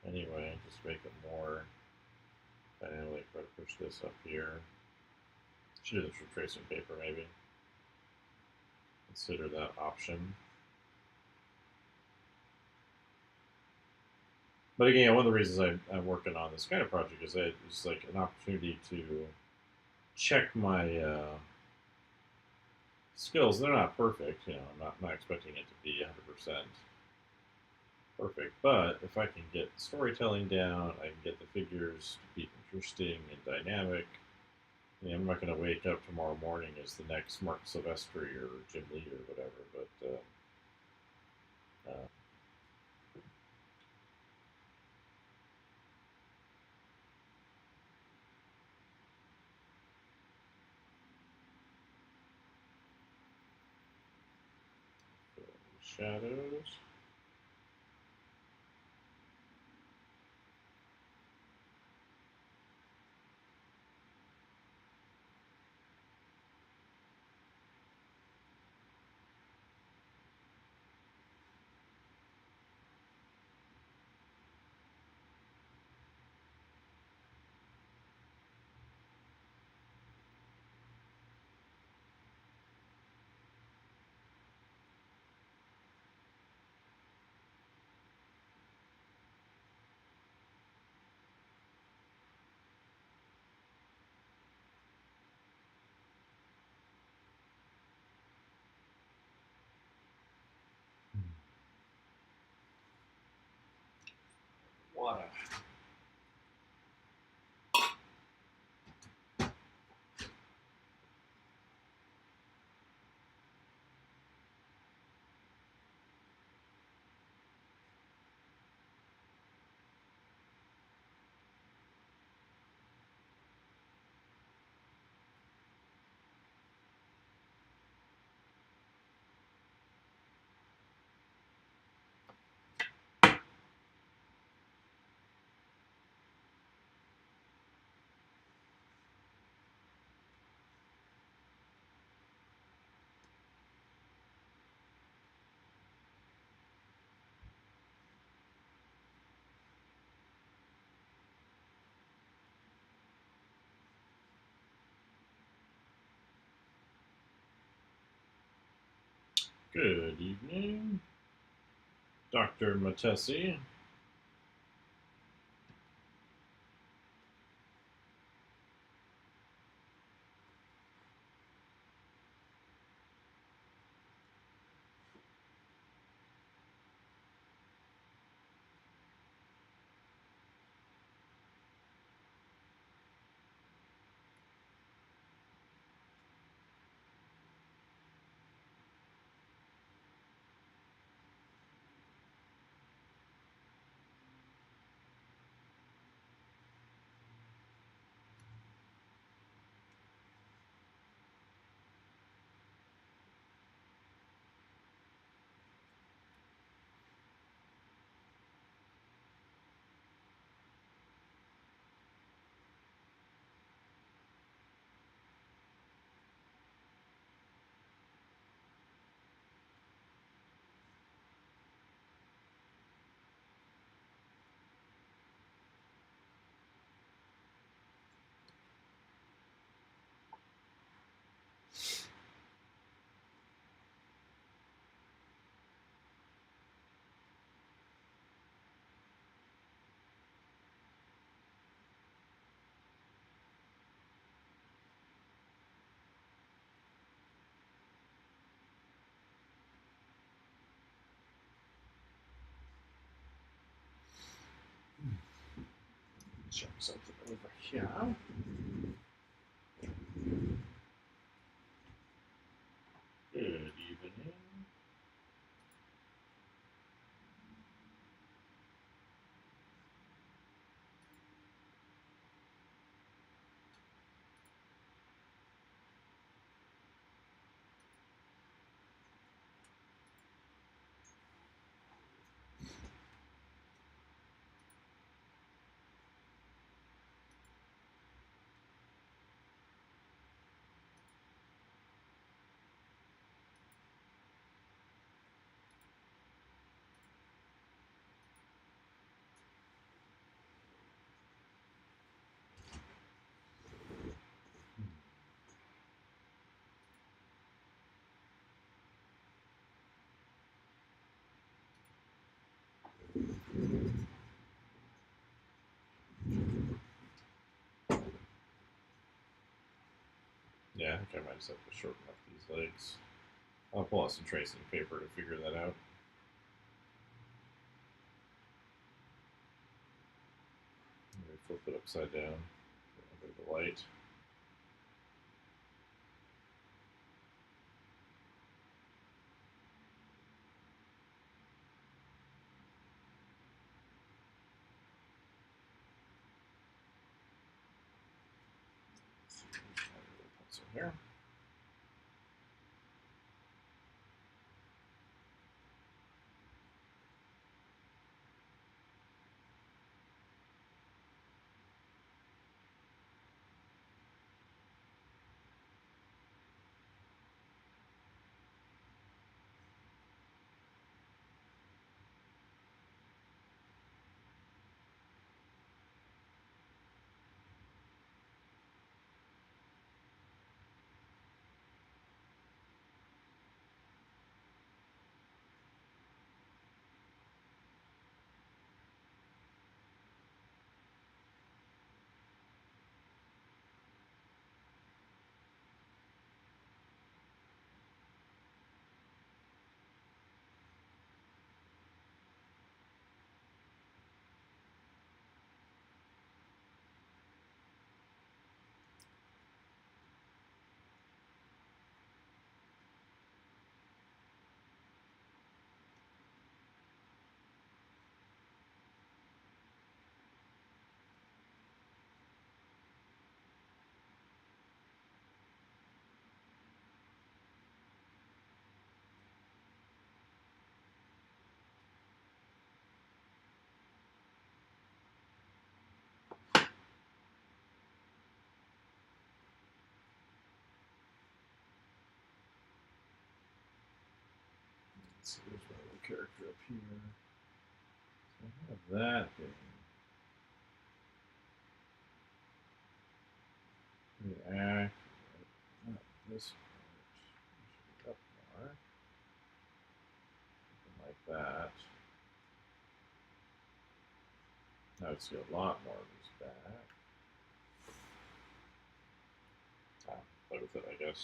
Anyway, just make it more dynamic. If I push this up here, should do this with tracing paper maybe. Consider that option. But again, one of the reasons I'm working on this kind of project is that it's like an opportunity to check my skills. They're not perfect, I'm not expecting it to be 100% perfect. But if I can get storytelling down, I can get the figures to be interesting and dynamic. I'm not going to wake up tomorrow morning as the next Mark Silvestri or Jim Lee or whatever. But shadows. Water. Good evening, Dr. Matesi. check something over here. Good evening. Yeah, I think I might just have to shorten up these legs. I'll pull out some tracing paper to figure that out. Maybe flip it upside down under the light. Pencil here. Let's see, there's my little character up here. So I have that thing. Pretty accurate. Not this part. Up more. Something like that. Now I'd see a lot more of his back. Play with it, I guess.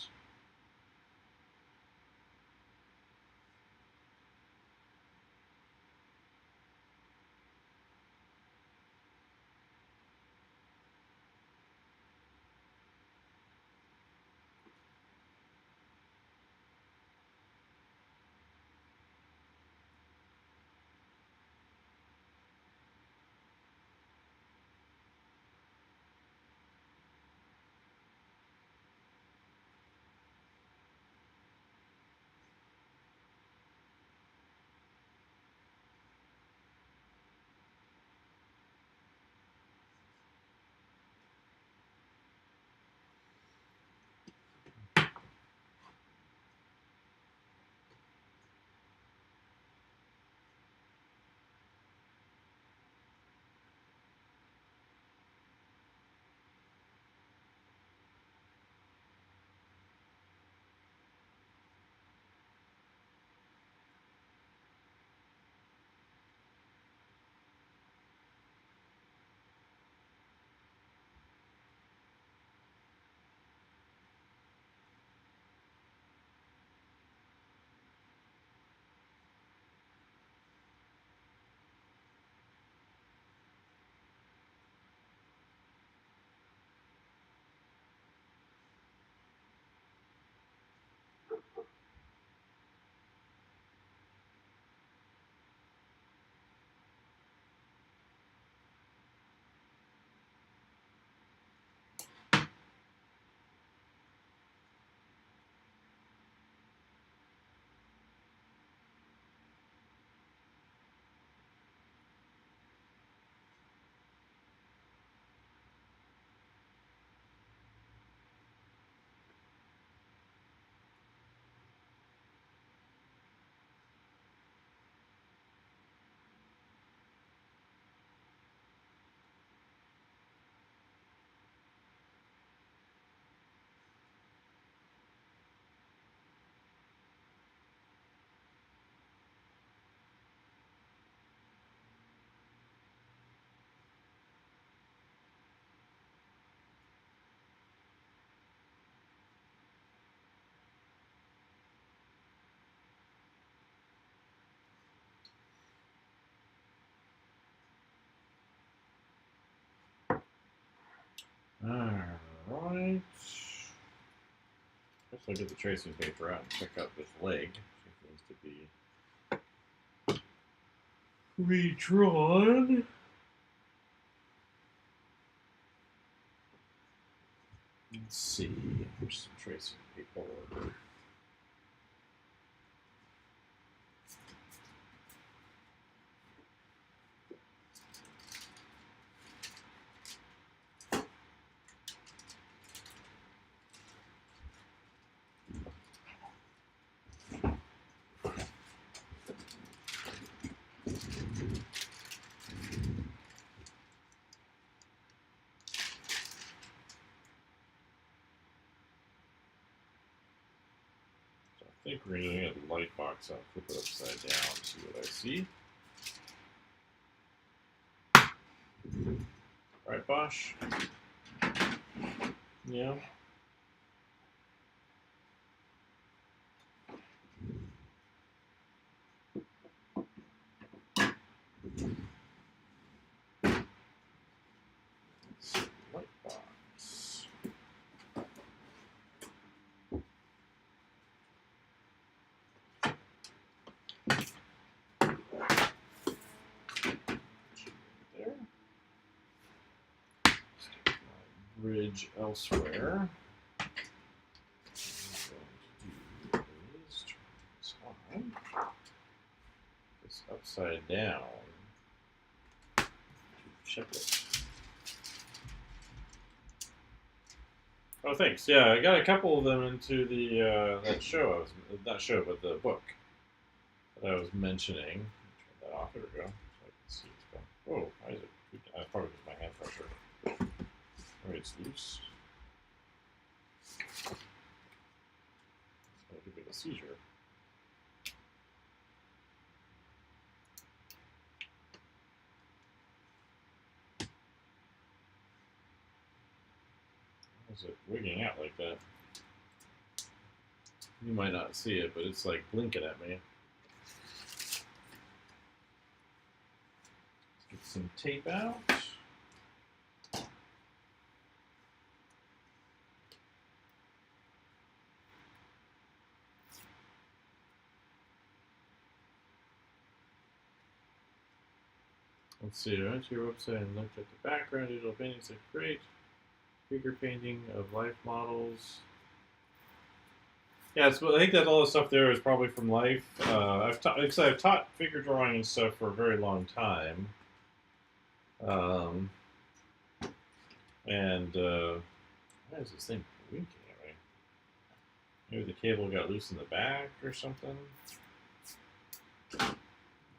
Alright. Guess I'll get the tracing paper out and check out this leg. It needs to be redrawn. Let's see. There's some tracing paper. I think we're going to get the light box. I'll flip it upside down, see what I see. Right, Bosch? Yeah. Light box. There. Stick my bridge elsewhere. What I'm going to do is turn this on. This upside down. Check it. Oh, thanks. Yeah, I got a couple of them into the that show. I was not show, but the book that I was mentioning. Turn that off. There we go. So I can see it's going. Oh, why is it? I thought it was my hand pressure. All right, it's loose. It's going to give it a seizure. Why is it wigging out like that? You might not see it, but it's like blinking at me. Let's get some tape out. Let's see, I went to your website and looked at the background. Digital paintings look great. Figure painting of life models. Yeah, so I think that all the stuff there is probably from life. I've taught figure drawing and stuff for a very long time. Why is this thing winking at me? Maybe the cable got loose in the back or something. I don't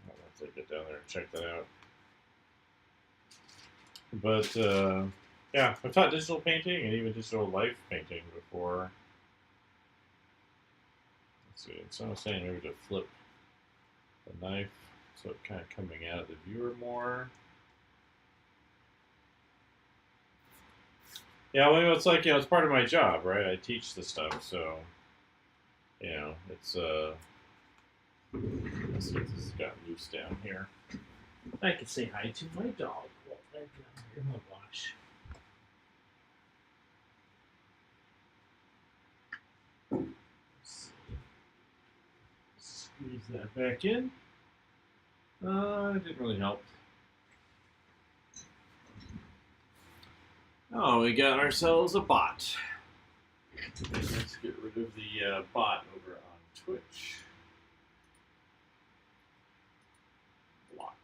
know if they get down there and check that out. But yeah, I've taught digital painting and even digital life painting before. Let's see, so I was saying maybe to flip the knife so it's kind of coming out of the viewer more. Yeah, well, it's like, it's part of my job, right? I teach the stuff, so, it's, let's see if this has gotten loose down here. I can say hi to my dog. Well, right down here, oh gosh. Let's see. Squeeze that back in. It didn't really help. Oh, we got ourselves a bot. Let's get rid of the bot over on Twitch. Block.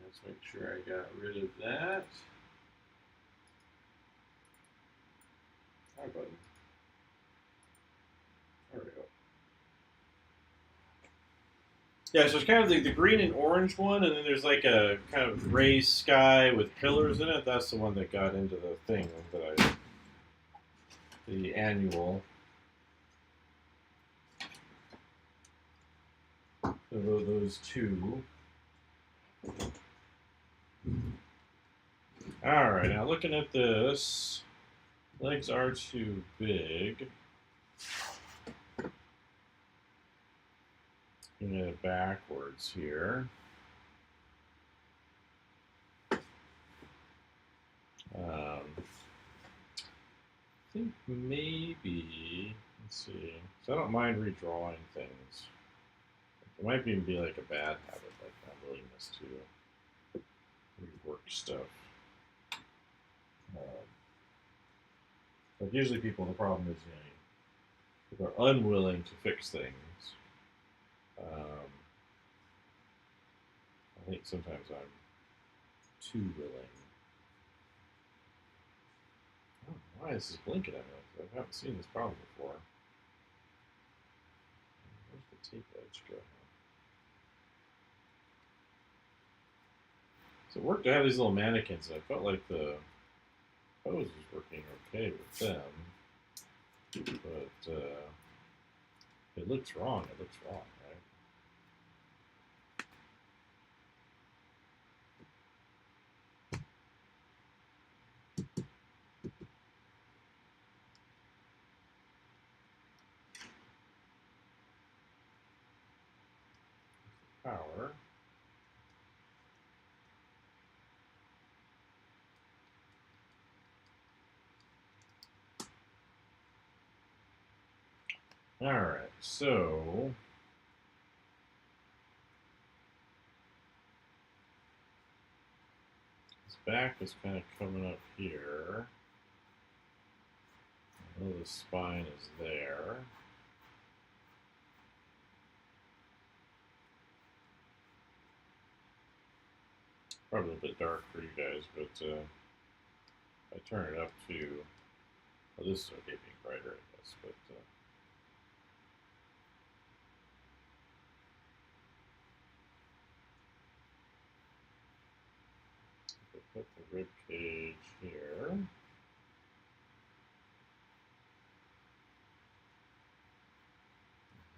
Let's make sure I got rid of that. Hi, button. There we go. Yeah, so it's kind of the green and orange one, and then there's like a kind of gray sky with pillars in it. That's the one that got into the thing that the annual. So those two. All right, now looking at this, legs are too big. It backwards here. think maybe, let's see, so I don't mind redrawing things. It might even be like a bad habit, like my willingness to rework stuff. Like usually people, the problem is, people are unwilling to fix things. I think sometimes I'm too willing. I don't know why this is blinking at me. I haven't seen this problem before. Where's the tape edge go? So it worked to have these little mannequins. I felt like the pose was working okay with them, but it looks wrong. It looks wrong, right? Power. All right, so this back is kind of coming up here. I know the spine is there. Probably a little bit dark for you guys, but I turn it up to, well, this is okay being brighter, I guess, but if I put the rib cage here,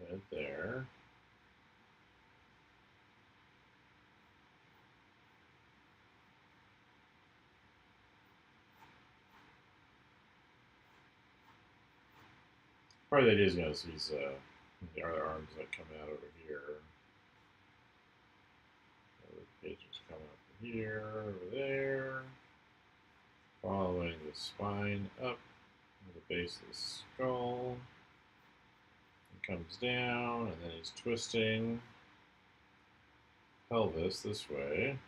head there. Part of the idea is, these the other arms that come out over here. The pages come up here, over there, following the spine up to the base of the skull. It comes down, and then he's twisting pelvis this way.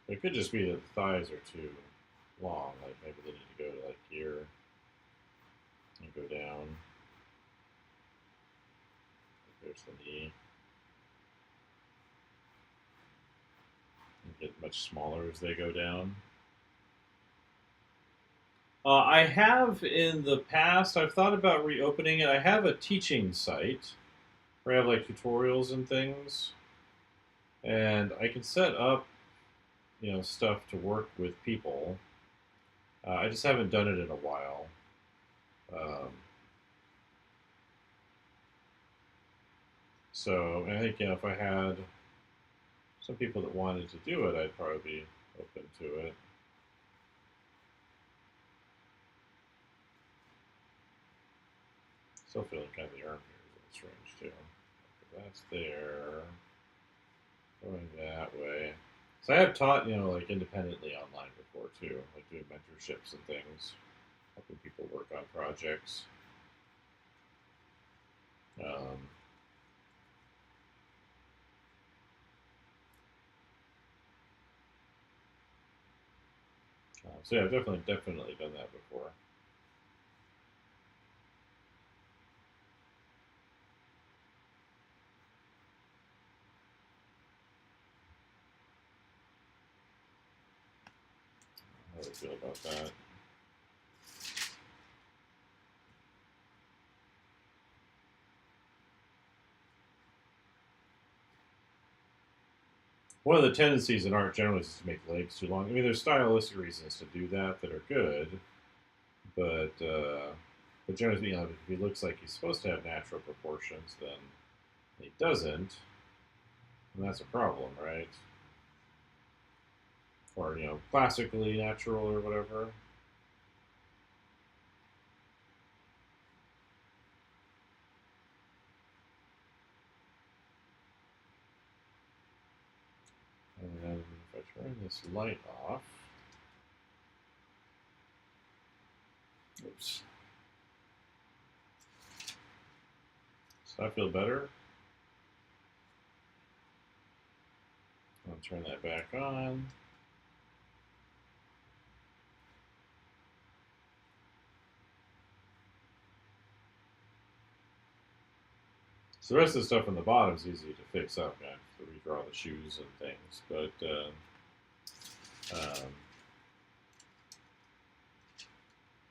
It could just be that the thighs are too long, like maybe they need to go to like here and go down. There's the knee. And get much smaller as they go down. I have in the past, I've thought about reopening it. I have a teaching site where I have like tutorials and things. And I can set up, stuff to work with people. I just haven't done it in a while. Um, so I think, if I had some people that wanted to do it, I'd probably be open to it. Still feeling kind of the arm here is a little strange too. That's there. Going that way. So I have taught, like independently online before too, like doing mentorships and things, helping people work on projects. Um, so yeah, I've definitely done that before. How do I feel about that? One of the tendencies in art generally is to make legs too long. I mean, there's stylistic reasons to do that are good, but generally speaking, if he looks like he's supposed to have natural proportions, then he doesn't, and that's a problem, right? Or classically natural or whatever. Turn this light off. Oops. Does that feel better? I'll turn that back on. So the rest of the stuff on the bottom is easy to fix up. I have to redraw the shoes and things, but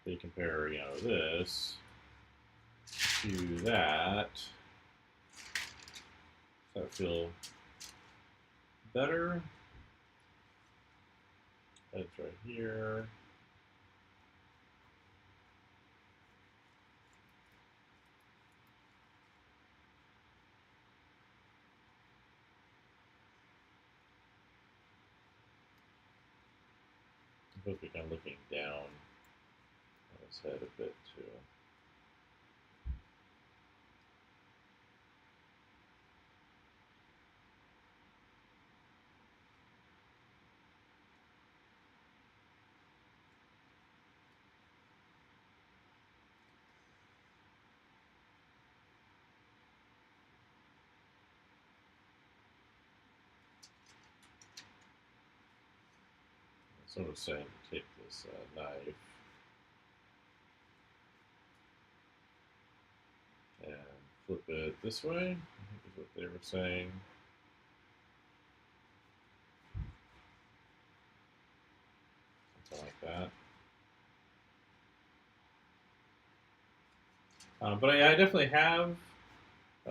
they compare, this to that. Does that feel better? Head's right here. I'm supposed to be kind of looking down on his head a bit too. Someone was saying to take this knife and flip it this way, I think is what they were saying. Something like that. But I definitely have.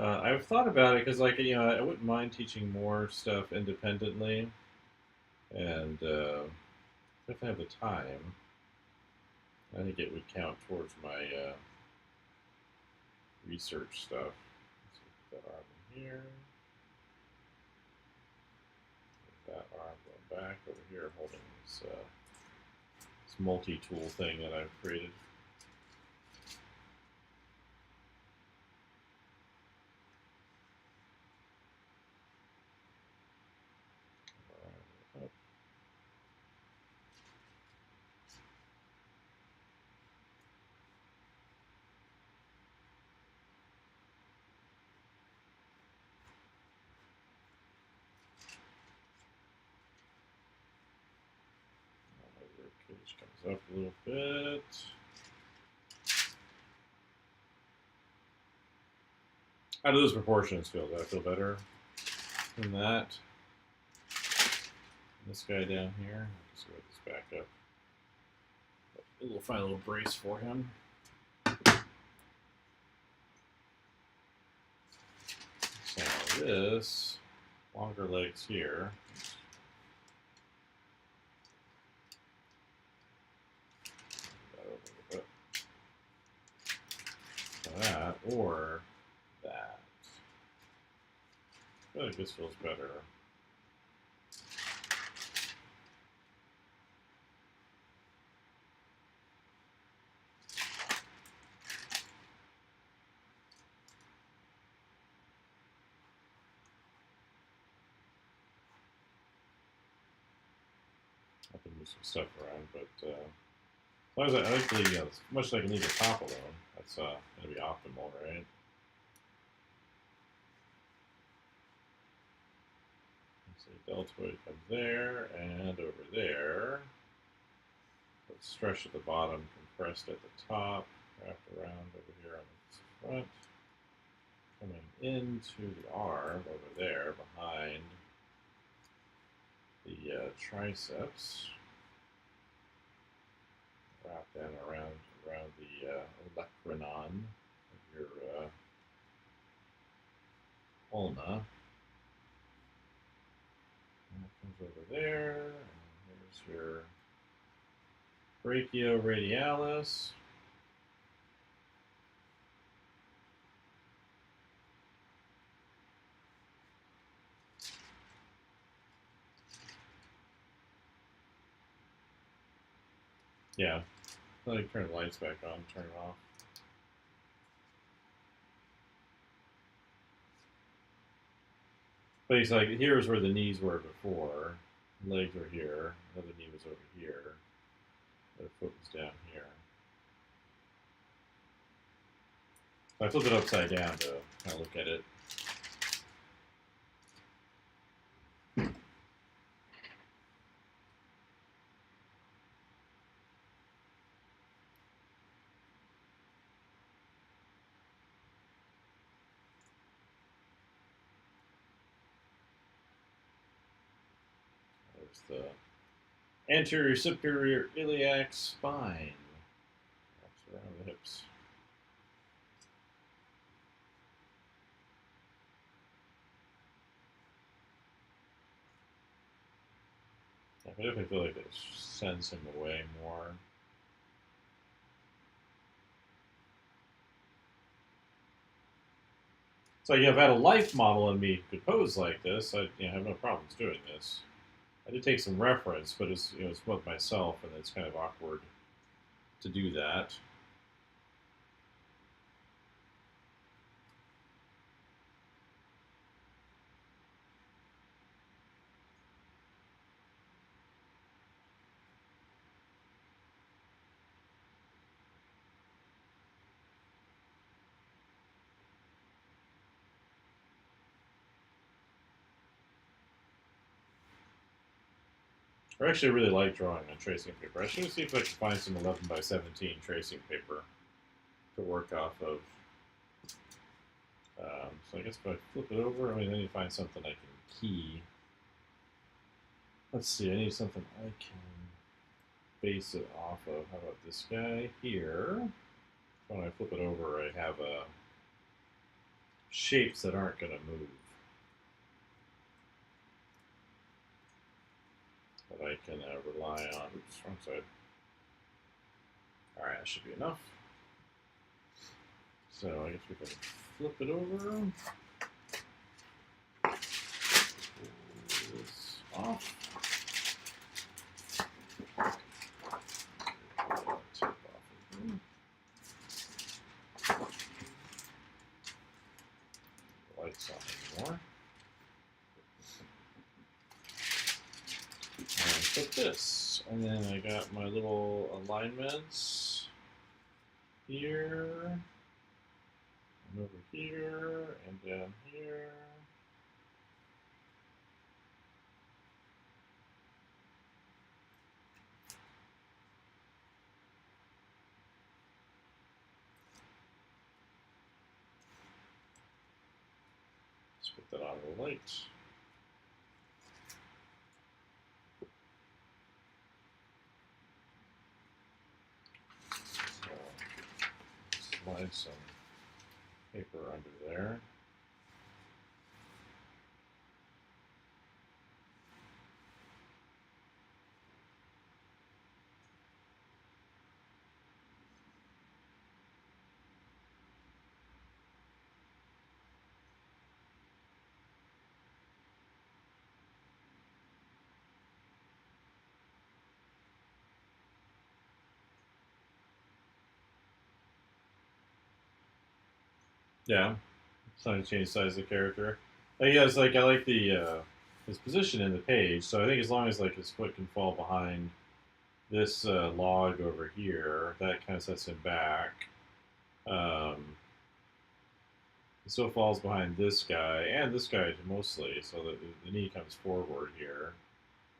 I've thought about it because, like, I wouldn't mind teaching more stuff independently, and if I have the time, I think it would count towards my research stuff. Let's put that arm in here. That arm going back over here, holding this multi-tool thing that I've created. Cage comes up a little bit. How do those proportions feel? Do I feel better than that? This guy down here, I'll just move this back up. We'll find a little brace for him. So this, longer legs here. That or that. I feel like this feels better. I can move some stuff around, but as long as I like the as much as I can leave the top alone, that's gonna be optimal, right? So deltoid comes there and over there. Let's stretch at the bottom, compressed at the top, wrapped around over here on the front, coming into the arm over there behind the triceps, wrap that around the olecranon of your ulna. And that comes over there, and here's your brachioradialis. Yeah, like turn the lights back on, turn it off. But he's like, here's where the knees were before. Legs were here. The other knee was over here. The foot was down here. So I flipped it upside down to kind of look at it. There's the anterior superior iliac spine. Wraps around the hips. I definitely feel like it sends him away more. So if I had a life model of me who could pose like this, I have no problems doing this. I did take some reference, but it's both myself, and it's kind of awkward to do that. I actually really like drawing on tracing paper. I should see if I can find some 11 by 17 tracing paper to work off of. So I guess if I flip it over, I need to find something I can key. Let's see, I need something I can base it off of. How about this guy here? When I flip it over, I have shapes that aren't going to move. That I can rely on. Oops, wrong side. Alright, that should be enough. So I guess we can flip it over. Pull this off. Tip off of here. The light's on anymore. And flip this. And then I got my little alignments here. And over here. And down here. Let's put that on the light. Slide some paper under there. Yeah, it's trying to change the size of the character. Yeah, it's like I like the his position in the page. So I think as long as like his foot can fall behind this log over here, that kind of sets him back. He still falls behind this guy and this guy mostly, so that the knee comes forward here,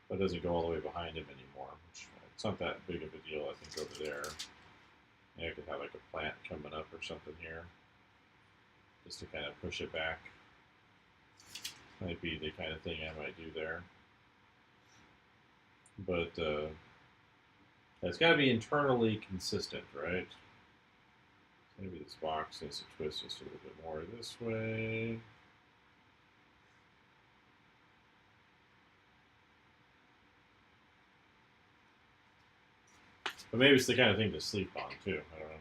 but doesn't go all the way behind him anymore. Which it's not that big of a deal, I think, over there. Yeah, I could have like a plant coming up or something here, just to kind of push it back. Might be the kind of thing I might do there. But it's got to be internally consistent, right? Maybe this box needs to twist just a little bit more this way. But maybe it's the kind of thing to sleep on too. I don't know.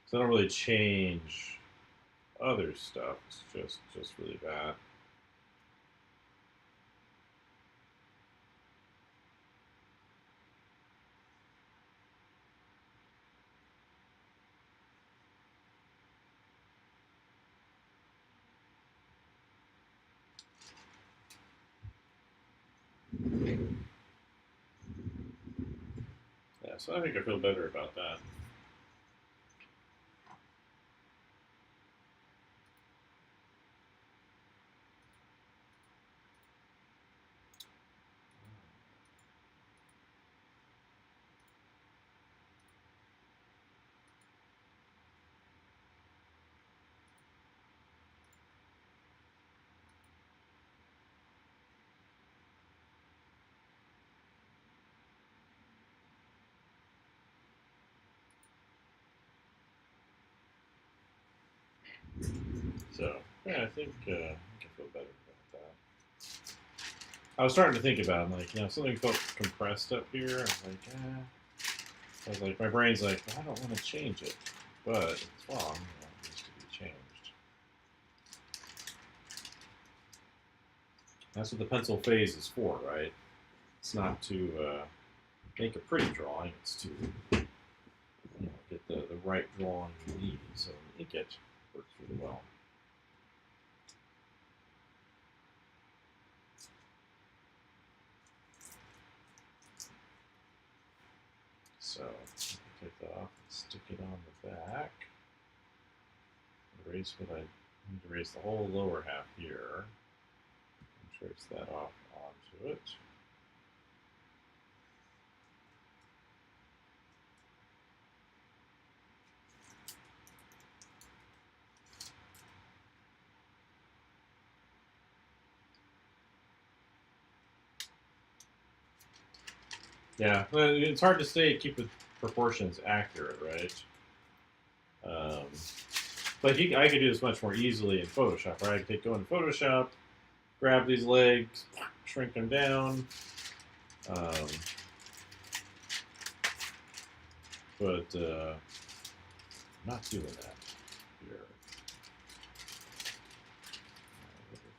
So I don't really change other stuff. It's just really that. so I think I feel better about that. So yeah, I think I feel better about that. I was starting to think about it, like, something felt compressed up here. I was like, I was like, my brain's like, well, I don't want to change it, but it's wrong. It needs to be changed. That's what the pencil phase is for, right? It's not to make a pretty drawing. It's to get the right drawing you need. So ink it works really well. So take that off and stick it on the back. Erase what I need to erase the whole lower half here. And trace that off onto it. Yeah, it's hard to keep the proportions accurate, right? Um, but I could do this much more easily in Photoshop, right? I could go into Photoshop, grab these legs, shrink them down. Um, but I'm not doing that here.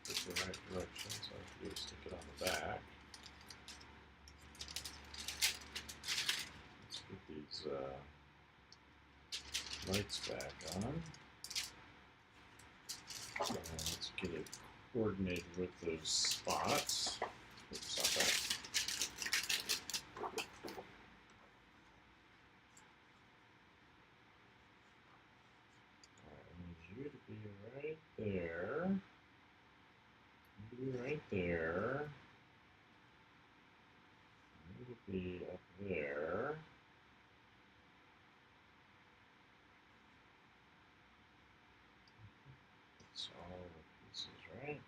Put the right direction, so I can stick it on the back. Let's get these lights back on. And let's get it coordinated with those spots. Oops, not that. I need you to be right there. You to be right there. You to be up there. That's all the pieces, right?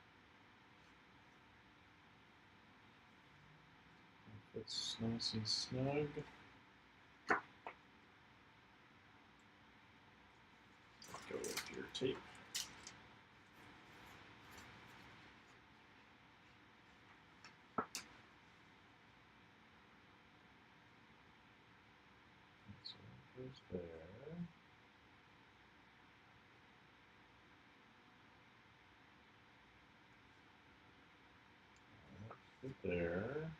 Fits nice and snug. Go with your tape. So it goes there. Put there.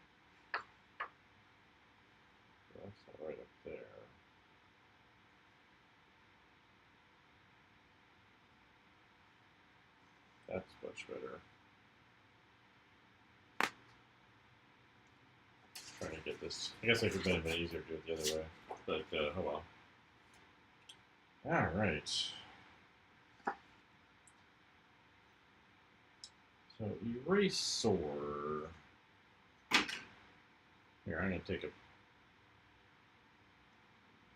That's not right up there. That's much better. Trying to get this. I guess it could have been a bit easier to do it the other way, but oh well. All right. So eraser. Here, I'm gonna take a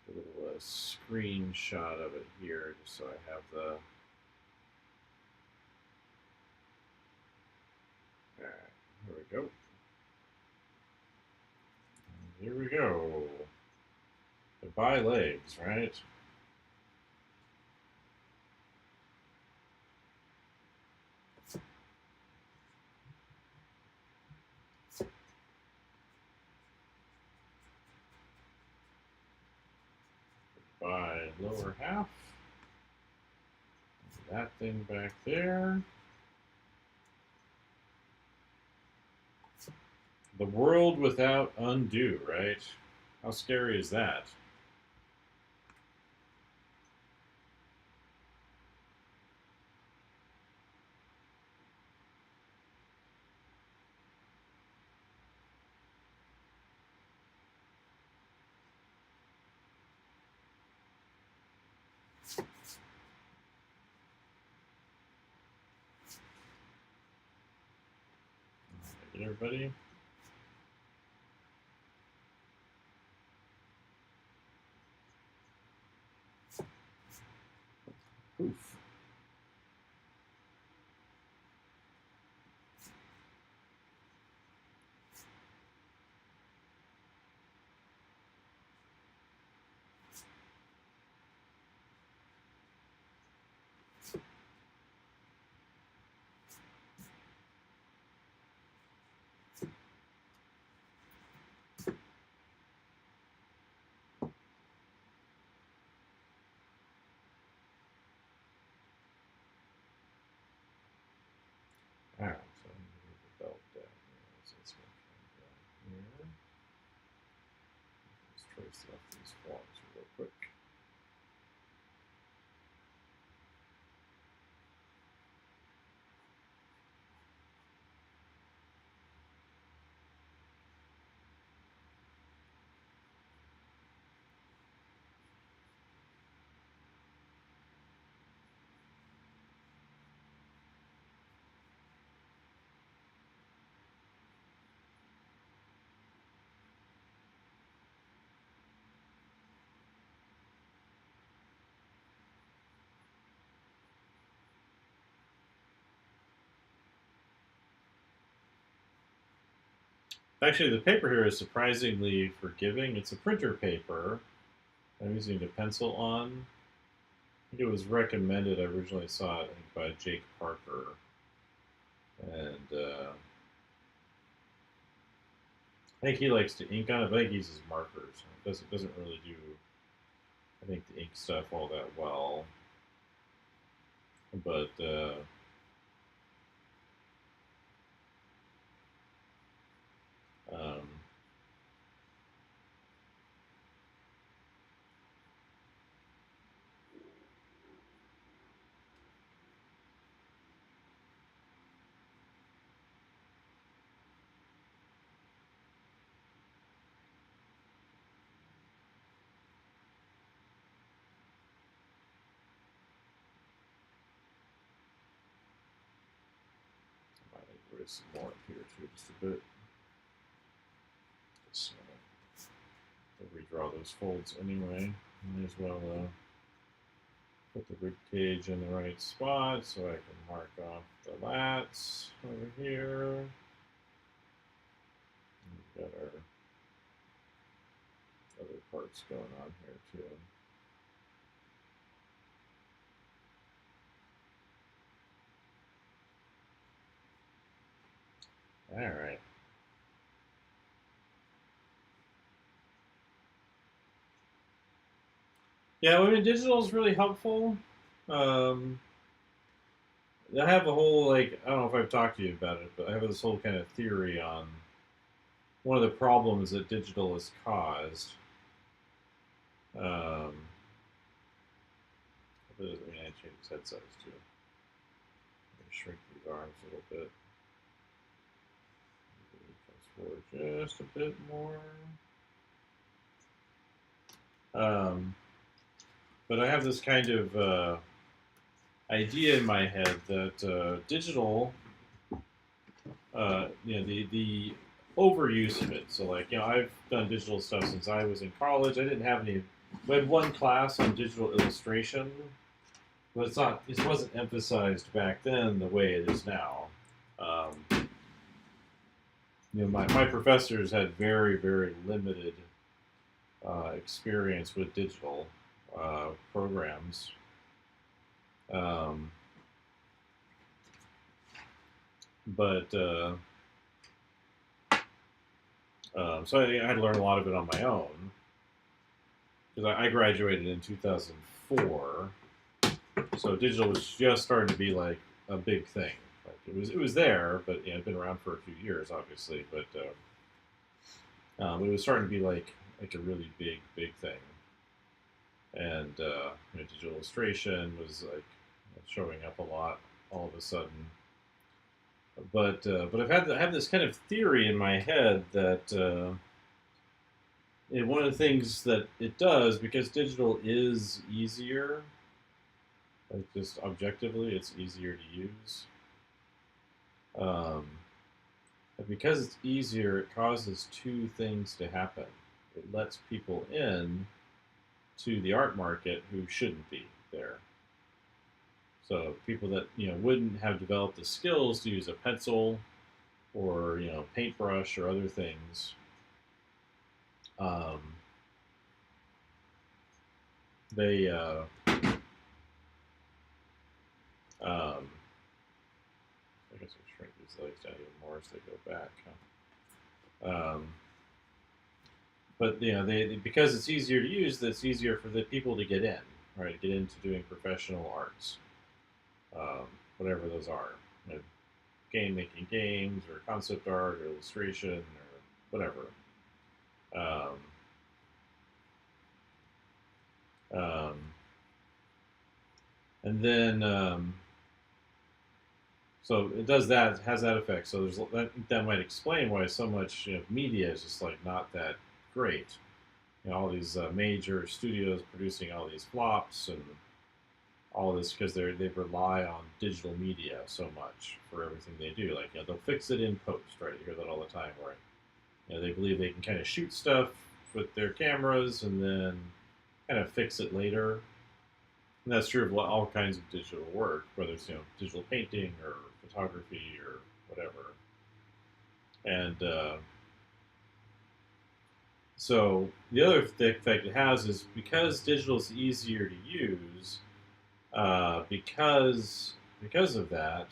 little screenshot of it here, just so I have the. All right, here we go. And here we go. The by legs, right? By lower half. That thing back there. The world without undo, right? How scary is that? Get everybody? Poof. Alright, so I'm going to move the belt down here. So it's going to come down here. Let's trace off these flaws real quick. Actually, the paper here is surprisingly forgiving. It's a printer paper I'm using a pencil on. I think it was recommended. I originally saw it, I think, by Jake Parker. And I think he likes to ink on it, but I think he uses markers. It doesn't really do, I think, the ink stuff all that well. But um, I might erase some more up here too, just a bit. Just redraw those folds anyway. Might as well put the rib cage in the right spot so I can mark off the lats over here. We've got our other parts going on here too. All right. Yeah, I mean, digital is really helpful. Um, I have a whole, like, I don't know if I've talked to you about it, but I have this whole kind of theory on one of the problems that digital has caused. Um, I mean, I changed this head size too. Shrink these arms a little bit. Forward just a bit more. But I have this kind of idea in my head that digital, the overuse of it. So, like, I've done digital stuff since I was in college. I didn't have any. We had one class on digital illustration, but it wasn't emphasized back then the way it is now. My professors had very, very limited experience with digital programs. But so I had to learn a lot of it on my own because I graduated in 2004, so digital was just starting to be like a big thing. Like it was there, but it'd been around for a few years, obviously. But it was starting to be like a really big thing. And digital illustration was like showing up a lot all of a sudden. But I have this kind of theory in my head that one of the things that it does, because digital is easier, like just objectively, it's easier to use. because it's easier, it causes two things to happen. It lets people in to the art market who shouldn't be there. So people that wouldn't have developed the skills to use a pencil or paintbrush or other things, um, they I guess I'll shrink these legs down even more as they go back. Huh? But they because it's easier to use, it's easier for the people to get in, right? Get into doing professional arts, um, whatever those are, game making games or concept art or illustration or whatever. Um, um, and then so it does that, has that effect. So that might explain why so much media is just like not that great. All these major studios producing all these flops and all this because they rely on digital media so much for everything they do. Like they'll fix it in post, right? You hear that all the time, where they believe they can kind of shoot stuff with their cameras and then kind of fix it later. And that's true of all kinds of digital work, whether it's digital painting or photography or whatever. And so the other effect it has is because digital is easier to use, because of that,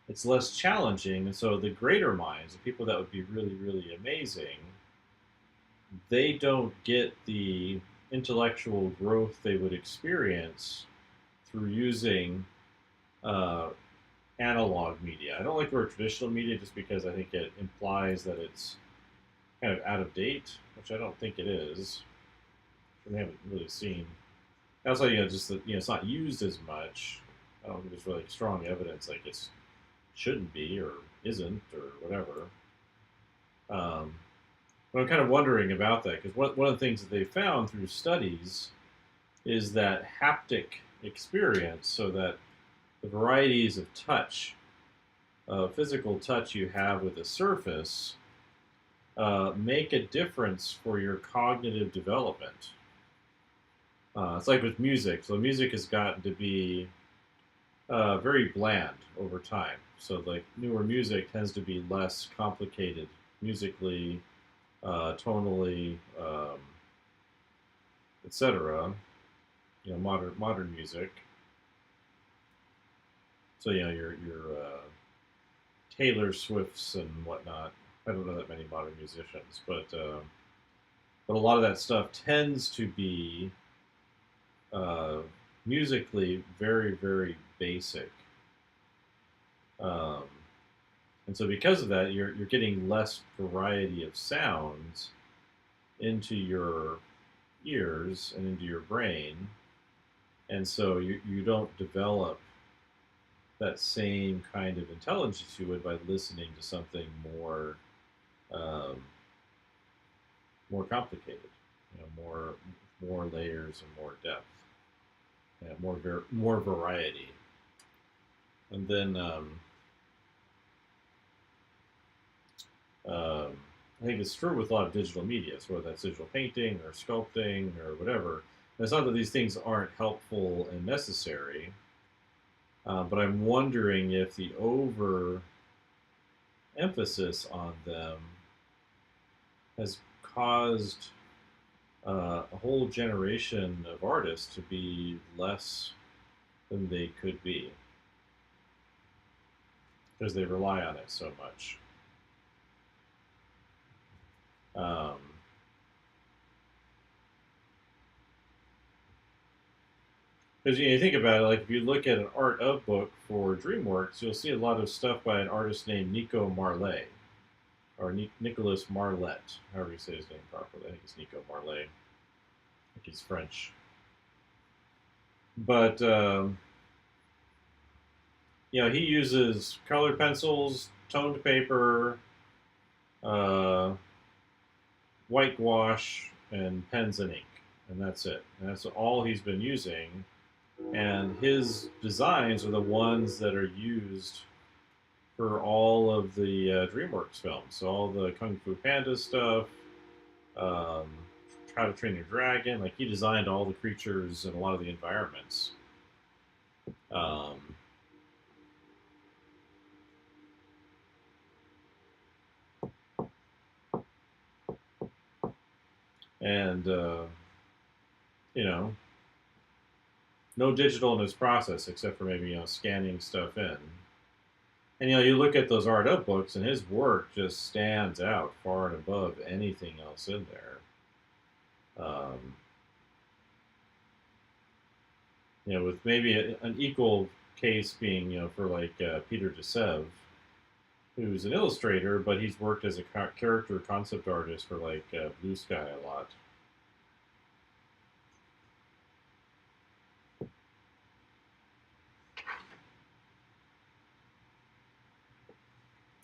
it's less challenging, and so the greater minds, the people that would be really really amazing, they don't get the intellectual growth they would experience through using uh, analog media. I don't like the word traditional media just because I think it implies that it's kind of out of date, which I don't think it is. We haven't really seen. Also, just that it's not used as much. I don't think there's really strong evidence like it shouldn't be or isn't or whatever. But I'm kind of wondering about that because one of the things that they found through studies is that haptic experience, so that the varieties of touch, physical touch you have with a surface, make a difference for your cognitive development. It's like with music. So music has gotten to be very bland over time. So like newer music tends to be less complicated musically, tonally, etc. Modern music. So your Taylor Swifts and whatnot. I don't know that many modern musicians, but a lot of that stuff tends to be uh, musically very very basic. Um, and so because of that, you're getting less variety of sounds into your ears and into your brain, and so you don't develop that same kind of intelligence you would by listening to something um, more complicated, more layers and more depth, more variety. And then I think it's true with a lot of digital media, so whether that's digital painting or sculpting or whatever. It's not that these things aren't helpful and necessary, but I'm wondering if the over emphasis on them has caused a whole generation of artists to be less than they could be because they rely on it so much. Um, Because you think about it, like if you look at an art of book for DreamWorks, you'll see a lot of stuff by an artist named Nico Marlet or Nicolas Marlet, however you say his name properly. I think it's Nico Marlet. I think he's French. But he uses colored pencils, toned paper, uh, whitewash, and pens and ink, and that's it. And that's all he's been using. And his designs are the ones that are used for all of the DreamWorks films. So all the Kung Fu Panda stuff, um, How to Train Your Dragon. Like he designed all the creatures and a lot of the environments. Um, and you know, no digital in his process except for maybe scanning stuff in. And you look at those art up books, and his work just stands out far and above anything else in there. Um, with maybe an equal case being, for like Peter DeSev, who's an illustrator, but he's worked as a character concept artist for like Blue Sky a lot.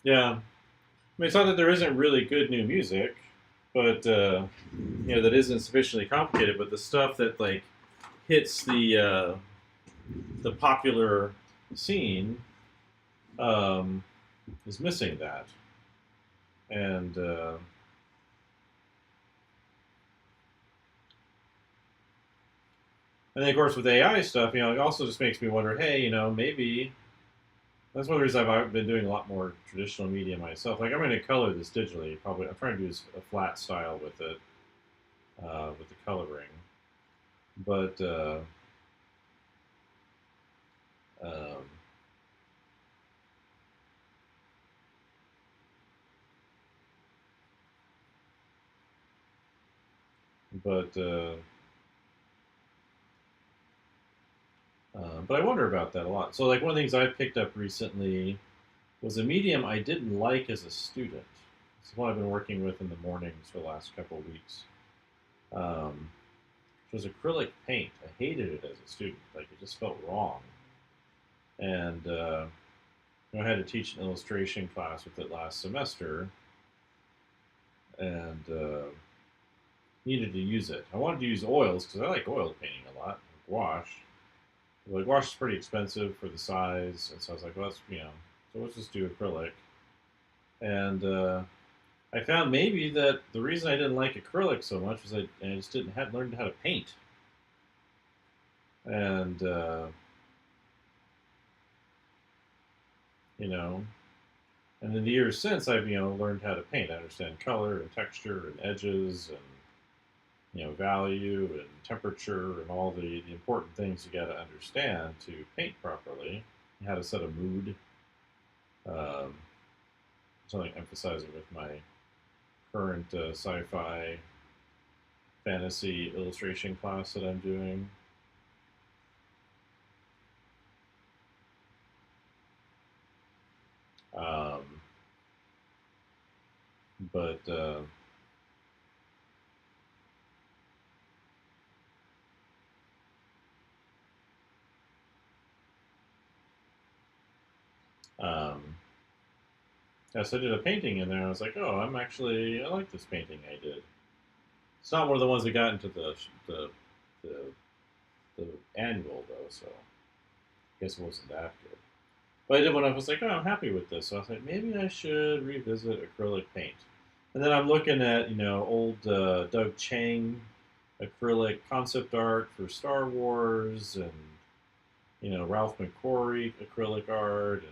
Yeah, I mean, it's not that there isn't really good new music, but that isn't sufficiently complicated. But the stuff that like hits the popular scene um, is missing that, and then of course with AI stuff, it also just makes me wonder. Hey, maybe that's one of the reasons I've been doing a lot more traditional media myself. Like I'm going to color this digitally. Probably I'm trying to do a flat style with it, with the coloring, but um, but but I wonder about that a lot. So like one of the things I picked up recently was a medium I didn't like as a student. It's one I've been working with in the mornings for the last couple of weeks. Um, which was acrylic paint. I hated it as a student. Like it just felt wrong. And I had to teach an illustration class with it last semester, and needed to use it. I wanted to use oils because I like oil painting a lot. Like wash. Like wash is pretty expensive for the size, and so I was like, well, so let's just do acrylic. And I found maybe that the reason I didn't like acrylic so much was I just didn't have learned how to paint. And you know, and in the years since, I've learned how to paint. I understand color and texture and edges and value and temperature and all the important things you got to understand to paint properly. How to set a mood. Um, something I'm emphasizing with my current sci-fi fantasy illustration class that I'm doing. Um, but um, yeah, so I did a painting in there. I was like, oh, I like this painting I did. It's not one of the ones that got into the the, the annual though, so I guess it wasn't that good. But I did one. I was like, oh, I'm happy with this. So I was like, maybe I should revisit acrylic paint. And then I'm looking at old Doug Chang acrylic concept art for Star Wars, and Ralph McQuarrie acrylic art,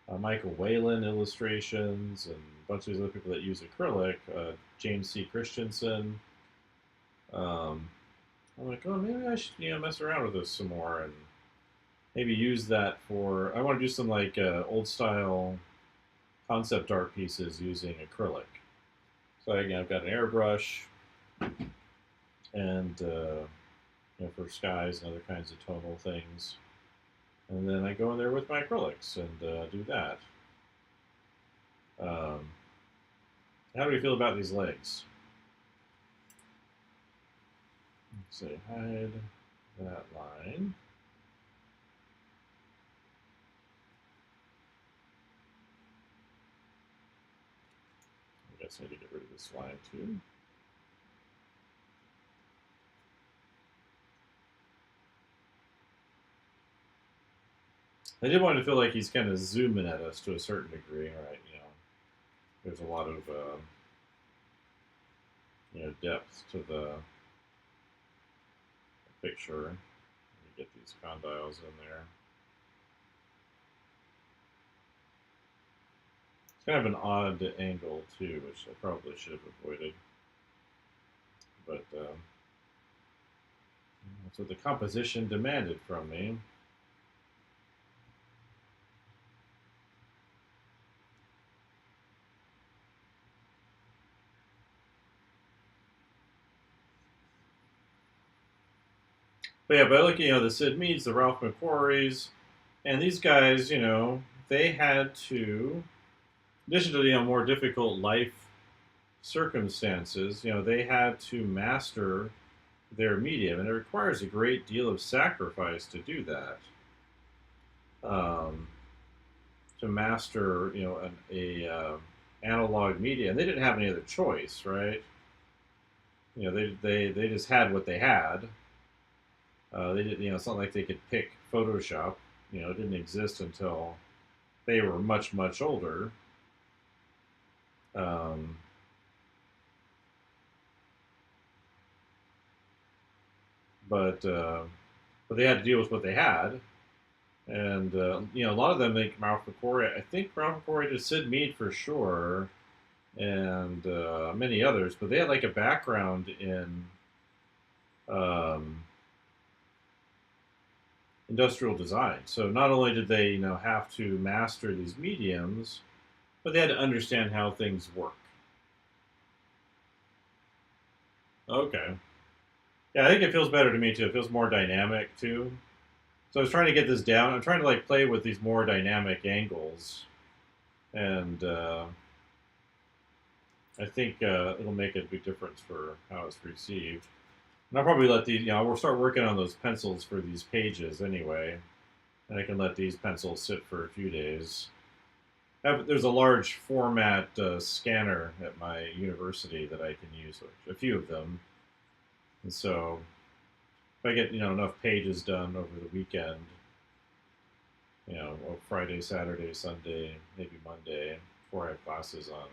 and Michael Whalen illustrations, and a bunch of these other people that use acrylic. James C. Christensen. Um, I'm like, oh, maybe I should mess around with this some more and maybe use that for. I want to do some like old style concept art pieces using acrylic. So again, I've got an airbrush and for skies and other kinds of tonal things, and then I go in there with my acrylics and do that. Um, how do we feel about these legs? Let's say hide that line. I guess I need to get rid of this line too. I did want to feel like he's kind of zooming at us to a certain degree, right? There's a lot of depth to the picture. Let me get these condyles in there. It's kind of an odd angle too, which I probably should have avoided. But that's what the composition demanded from me. But yeah, by looking at the Sid Meads, the Ralph McQuarries, and these guys, they had to, in addition to more difficult life circumstances, they had to master their medium, and it requires a great deal of sacrifice to do that. Um, to master, a analog media, and they didn't have any other choice, right? They just had what they had. They did, it's not like they could pick Photoshop. It didn't exist until they were much, much older. Um, but they had to deal with what they had, and a lot of them think Ralph McQuarrie. I think Ralph McQuarrie did Sid Mead for sure, and many others. But they had like a background in um, industrial design. So not only did they have to master these mediums, but they had to understand how things work. Okay. Yeah, I think it feels better to me too. It feels more dynamic too. So I was trying to get this down. I'm trying to like play with these more dynamic angles, and I think it'll make a big difference for how it's received. And I'll probably let these. We'll start working on those pencils for these pages anyway, and I can let these pencils sit for a few days. There's a large format scanner at my university that I can use, a few of them, and so if I get enough pages done over the weekend, Friday, Saturday, Sunday, maybe Monday, before I have classes on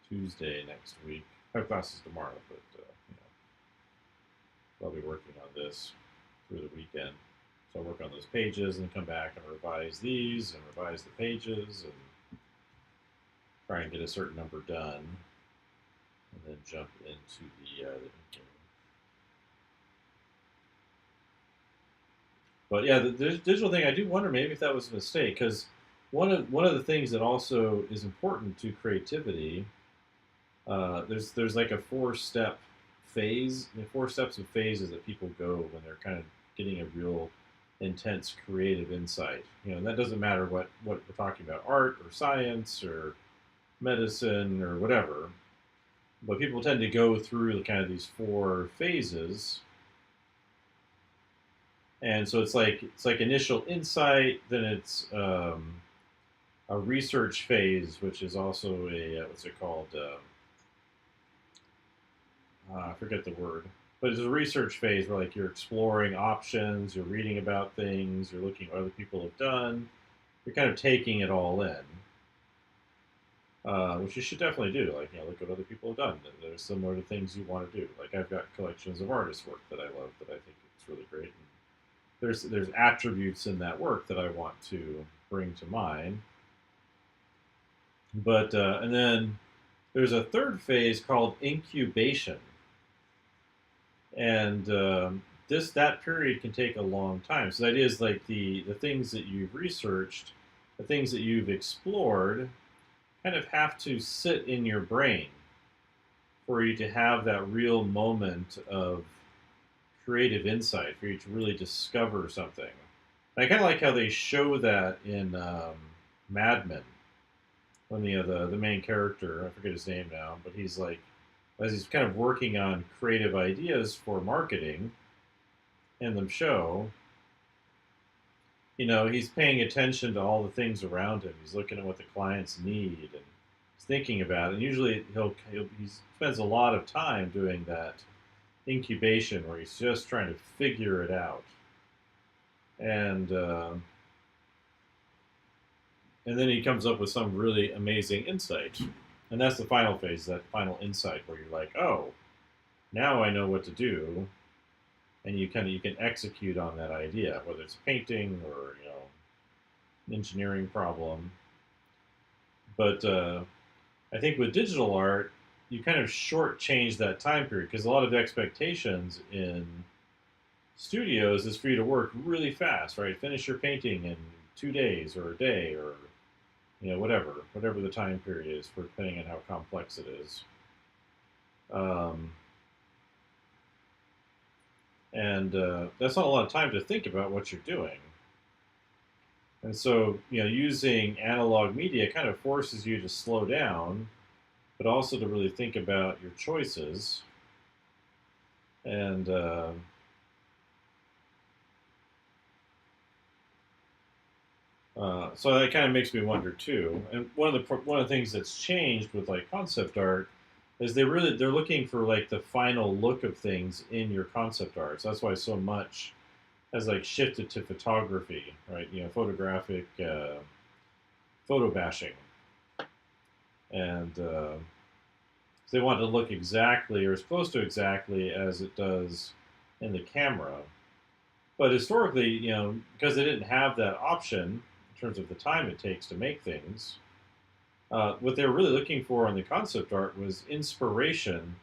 Tuesday next week. I have classes tomorrow, but I'll be working on this through the weekend. So I'll work on those pages and come back and revise these and revise the pages and try and get a certain number done, and then jump into the inking. But yeah, the digital thing, I do wonder maybe if that was a mistake, because one of the things that also is important to creativity, there's like a four-step phase, 4 steps of phases that people go when they're kind of getting a real intense creative insight. And that doesn't matter what we're talking about, art or science or medicine or whatever. But people tend to go through kind of these 4 phases, and so it's like initial insight, then it's a research phase, which is also a what's it called? I forget the word, but it's a research phase where like you're exploring options, you're reading about things, you're looking at what other people have done, you're kind of taking it all in, which you should definitely do. Like look at what other people have done that are similar to things you want to do. Like I've got collections of artist work that I love that I think it's really great. And there's attributes in that work that I want to bring to mine. But and then there's a third phase called incubation, and that period can take a long time. So that is like the things that you've researched, the things that you've explored, kind of have to sit in your brain for you to have that real moment of creative insight, for you to really discover something. And I kind of like how they show that in Mad Men, when the main character, I forget his name now, but he's like, as he's kind of working on creative ideas for marketing in the show, he's paying attention to all the things around him. He's looking at what the clients need and he's thinking about it. And usually he spends a lot of time doing that incubation where he's just trying to figure it out. And and then he comes up with some really amazing insight. And that's the final phase, that final insight where you're like, oh, now I know what to do, and you can execute on that idea, whether it's a painting or an engineering problem. But I think with digital art, you kind of shortchange that time period because a lot of the expectations in studios is for you to work really fast, right? Finish your painting in 2 days or a day or whatever the time period is for depending on how complex it is. Um, and that's not a lot of time to think about what you're doing. And so, using analog media kind of forces you to slow down, but also to really think about your choices. And so that kind of makes me wonder too. And one of the things that's changed with like concept art is they're looking for like the final look of things in your concept art. So that's why so much has like shifted to photography, right? Photographic photo bashing, and they want to look exactly or as close to exactly as it does in the camera. But historically, because they didn't have that option in terms of the time it takes to make things, what they were really looking for in the concept art was inspiration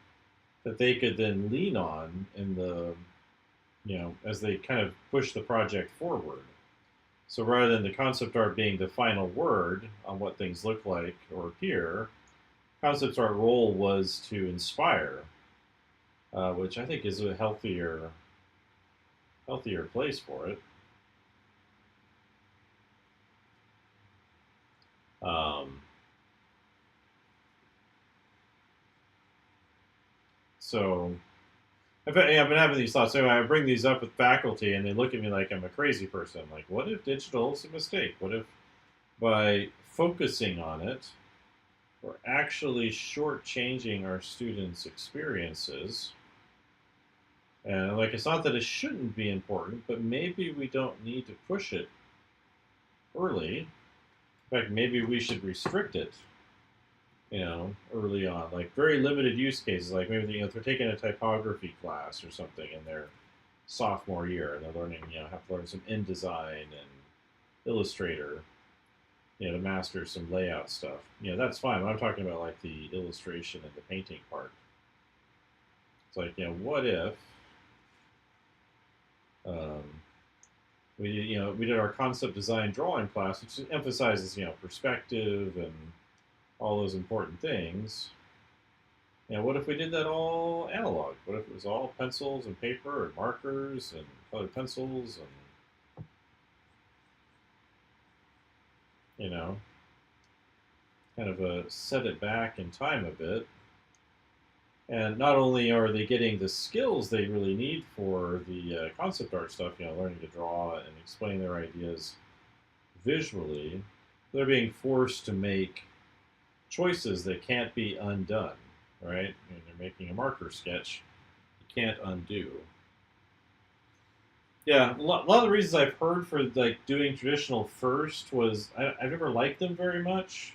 that they could then lean on in the, as they kind of push the project forward. So rather than the concept art being the final word on what things look like or appear, concept art role was to inspire, which I think is a healthier place for it. Um, so I've been having these thoughts. Anyway, I bring these up with faculty, and they look at me like I'm a crazy person. Like, what if digital is a mistake? What if by focusing on it, we're actually shortchanging our students' experiences? And like, it's not that it shouldn't be important, but maybe we don't need to push it early. In fact, maybe we should restrict it, early on. Like very limited use cases, like maybe if they're taking a typography class or something in their sophomore year, and they're learning, have to learn some InDesign and Illustrator, to master some layout stuff. That's fine. But I'm talking about like the illustration and the painting part. It's like, what if um, we did our concept design drawing class, which emphasizes, perspective and all those important things. What if we did that all analog? What if it was all pencils and paper and markers and colored pencils and, kind of set it back in time a bit? And not only are they getting the skills they really need for the concept art stuff, learning to draw and explain their ideas visually, they're being forced to make choices that can't be undone, right? They're making a marker sketch you can't undo. Yeah, a lot of the reasons I've heard for like doing traditional first was I've never liked them very much.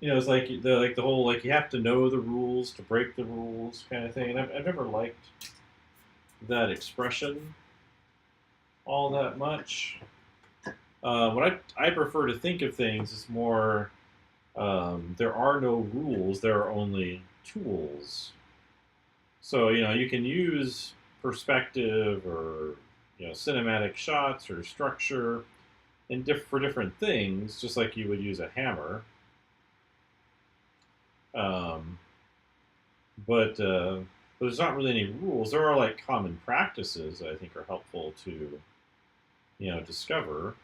It's like the whole like you have to know the rules to break the rules kind of thing, and I've never liked that expression all that much. What I prefer to think of things is more there are no rules, there are only tools. So you can use perspective or cinematic shots or structure for different things, just like you would use a hammer. Um, but there's not really any rules. There are like common practices that I think are helpful to discover.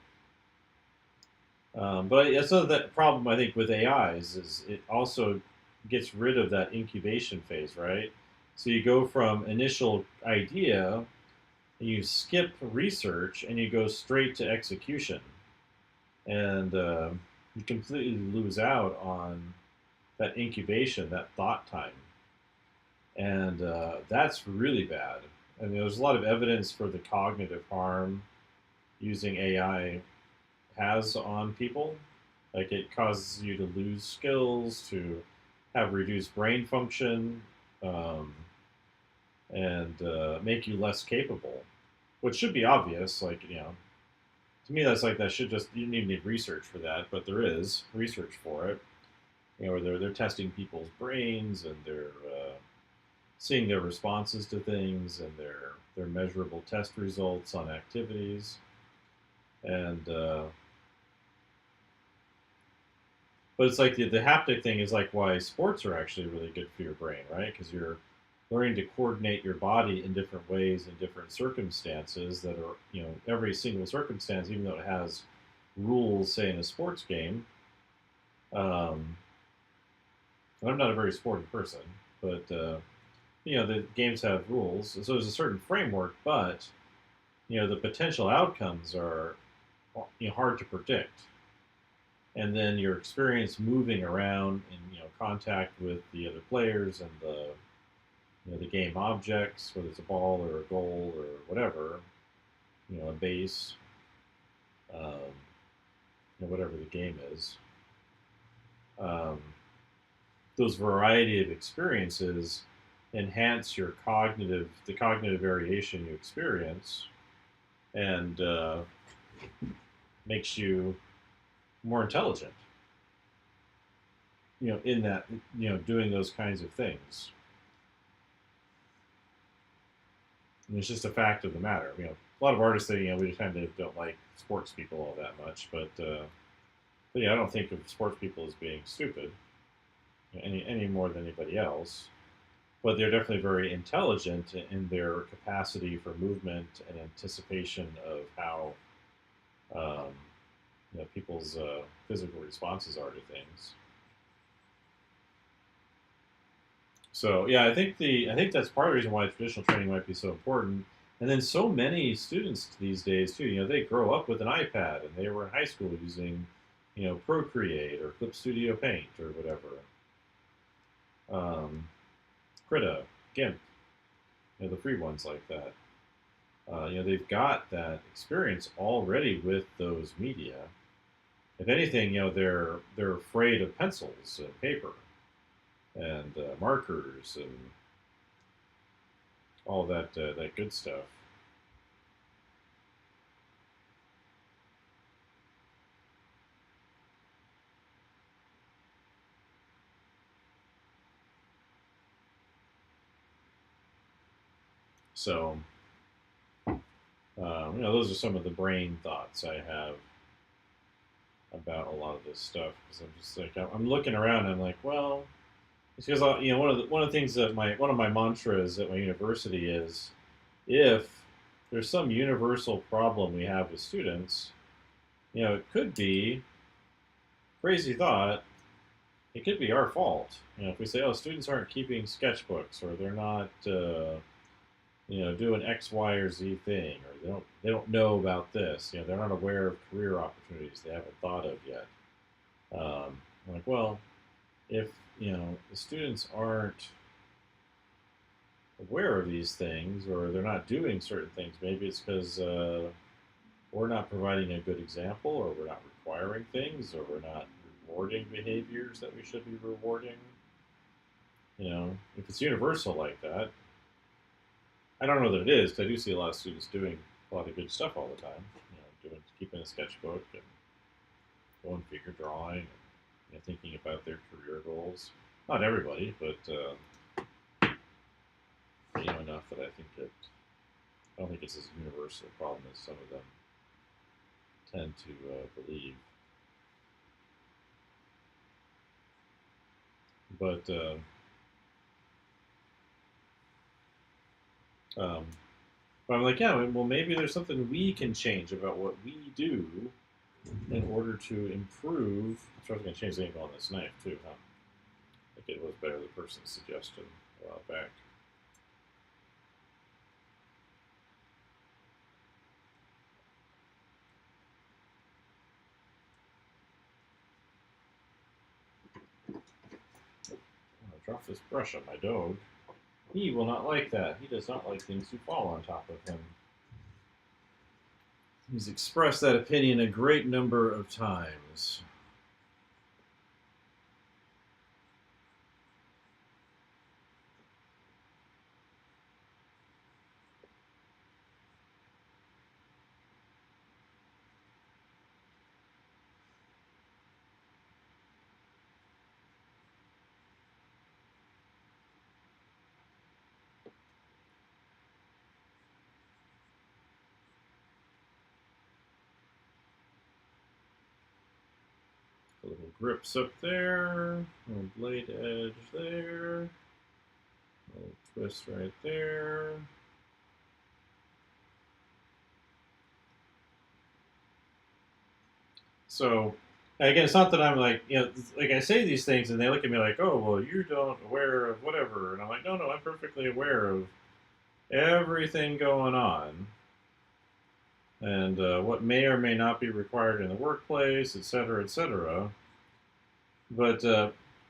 But that's another problem I think with AI is it also gets rid of that incubation phase, right? So you go from initial idea, you skip research, and you go straight to execution, and you completely lose out on that incubation, that thought time, and that's really bad. I mean, there's a lot of evidence for the cognitive harm using AI has on people. Like it causes you to lose skills, to have reduced brain function, um, and make you less capable, which should be obvious. Like to me, that's like that should just you don't even need research for that, but there is research for it. Where they're testing people's brains and they're seeing their responses to things and their measurable test results on activities, and but it's like the haptic thing is like why sports are actually really good for your brain, right? Because you're learning to coordinate your body in different ways in different circumstances that are every single circumstance, even though it has rules, say in a sports game. Um, and I'm not a very sporty person, but the games have rules, so there's a certain framework, but the potential outcomes are hard to predict. And then your experience moving around in contact with the other players and the game objects, whether it's a ball or a goal or whatever, a base, um, whatever the game is. Um, those variety of experiences enhance the cognitive variation you experience, and makes you more intelligent. In that, doing those kinds of things. And it's just a fact of the matter. A lot of artists say, we just kind of don't like sports people all that much, but yeah, I don't think of sports people as being stupid any more than anybody else. But they're definitely very intelligent in their capacity for movement and anticipation of how um, people's physical responses are to things. So yeah, I think that's part of the reason why traditional training might be so important. And then so many students these days too, they grow up with an iPad and they were in high school using, Procreate or Clip Studio Paint or whatever, Krita, GIMP, the free ones like that. They've got that experience already with those media. If anything, they're afraid of pencils and paper and markers and all that good stuff. So, those are some of the brain thoughts I have about a lot of this stuff. Because I'm just like I'm looking around, and I'm like, well, it's because one of the things that one of my mantras at my university is, if there's some universal problem we have with students, it could be crazy thought. It could be our fault. If we say, oh, students aren't keeping sketchbooks, or they're not. Do an X, Y, or Z thing, or they don't know about this. They're not aware of career opportunities they haven't thought of yet. I'm like, well, if the students aren't aware of these things, or they're not doing certain things, maybe it's because we're not providing a good example, or we're not requiring things, or we're not rewarding behaviors that we should be rewarding. If it's universal like that, I don't know that it is, because I do see a lot of students doing a lot of good stuff all the time. Keeping a sketchbook and going figure drawing, and thinking about their career goals. Not everybody, but enough that I think I don't think it's as universal a problem as some of them tend to believe. But um, but I'm like, yeah, well, maybe there's something we can change about what we do in order to improve. So I was going to change the angle on this knife too, huh? I think it was better the person's suggestion a while back. I dropped this brush on my dog. He will not like that. He does not like things to fall on top of him. He's expressed that opinion a great number of times. grips up there, little blade edge there, little twist right there. So again, it's not that I'm like, like I say these things and they look at me like, oh, well, you don't aware of whatever, and I'm like, no, no, I'm perfectly aware of everything going on, and what may or may not be required in the workplace, et cetera, et cetera. But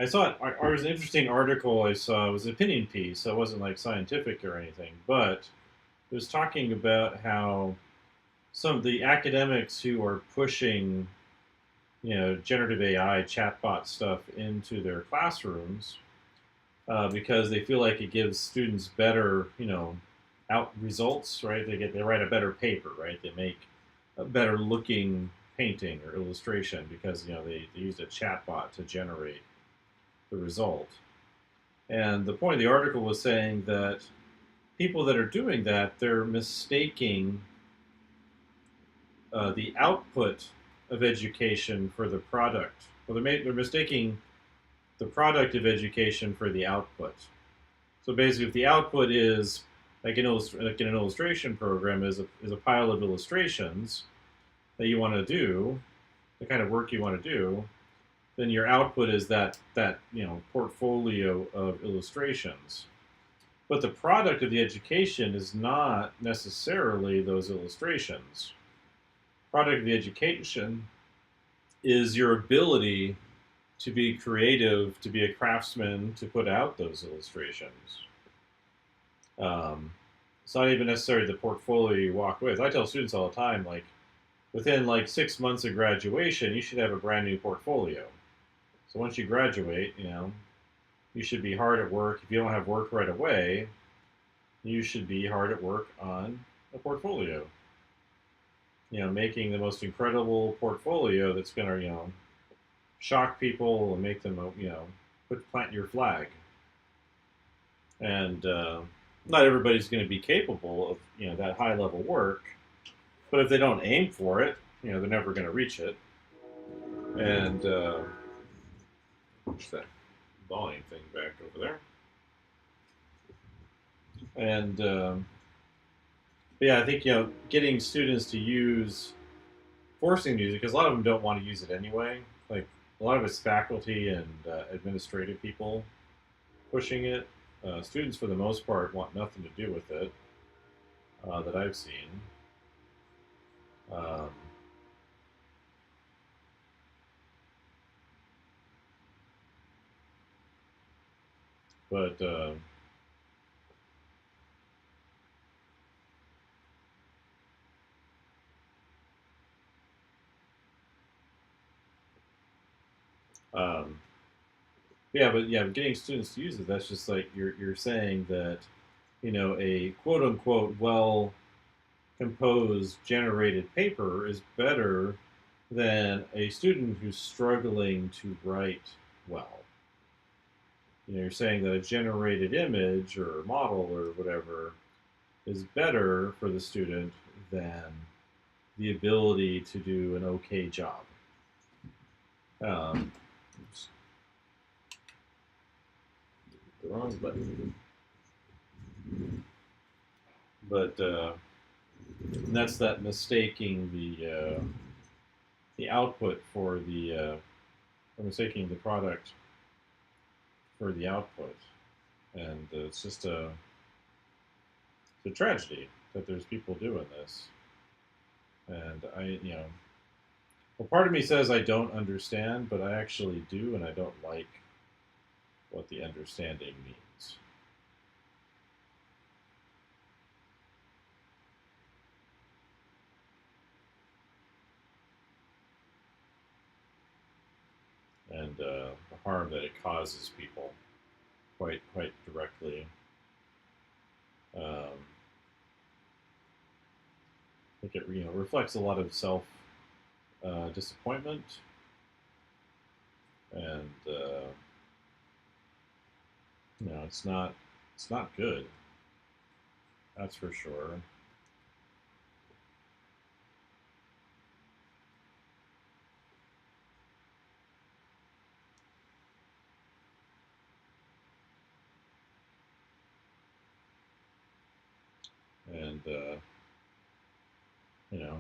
I thought there was an interesting article I saw. It was an opinion piece, so it wasn't like scientific or anything, but it was talking about how some of the academics who are pushing, generative AI chatbot stuff into their classrooms because they feel like it gives students better, out results, right? They write a better paper, right? They make a better looking painting or illustration because they used a chatbot to generate the result. And the point of the article was saying that people that are doing that, they're mistaking the output of education for the product. Well, they're mistaking the product of education for the output. So basically, if the output is like like in an illustration program is a pile of illustrations that you want to do, the kind of work you want to do, then your output is that portfolio of illustrations. But the product of the education is not necessarily those illustrations. Product of the education is your ability to be creative, to be a craftsman, to put out those illustrations. It's not even necessarily the portfolio you walk with. I tell students all the time, like within like 6 months of graduation, you should have a brand new portfolio. So once you graduate, you should be hard at work. If you don't have work right away, you should be hard at work on a portfolio. Making the most incredible portfolio that's going to, shock people and make them, plant your flag. And not everybody's going to be capable of, that high level work. But if they don't aim for it, they're never going to reach it. And push that volume thing back over there. And yeah, I think getting students to forcing music because a lot of them don't want to use it anyway. Like a lot of it's faculty and administrative people pushing it. Students, for the most part, want nothing to do with it that I've seen. Um, but yeah, but getting students to use it, that's just like you're saying that a quote unquote well composed generated paper is better than a student who's struggling to write well. You're saying that a generated image or model or whatever is better for the student than the ability to do an okay job. Oops, the wrong button. But that's that mistaking the output for or mistaking the product for the output, and it's just it's a tragedy that there's people doing this. And well, part of me says I don't understand, but I actually do, and I don't like what the understanding means. And the harm that it causes people quite directly. I think it reflects a lot of self disappointment and it's not good. That's for sure. and you know,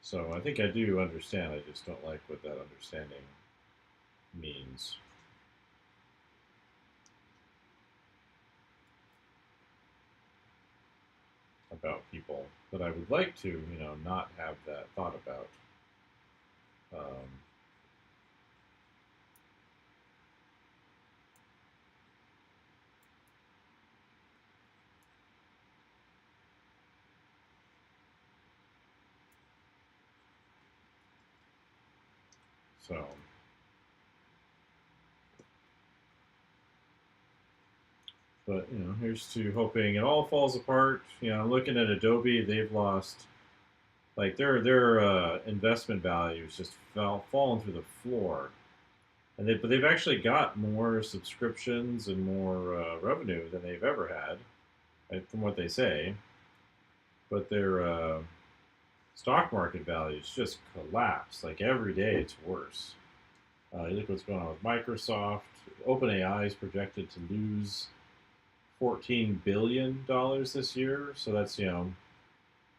so I think I do understand. I just don't like what that understanding means. About people, but I would like to, not have that thought about. Um, so, but here's to hoping it all falls apart. I'm looking at Adobe; they've lost like their investment values just fallen through the floor, and but they've actually got more subscriptions and more revenue than they've ever had, right, from what they say. But their stock market values just collapse. Like every day, it's worse. You look what's going on with Microsoft. OpenAI is projected to lose $14 billion this year. So that's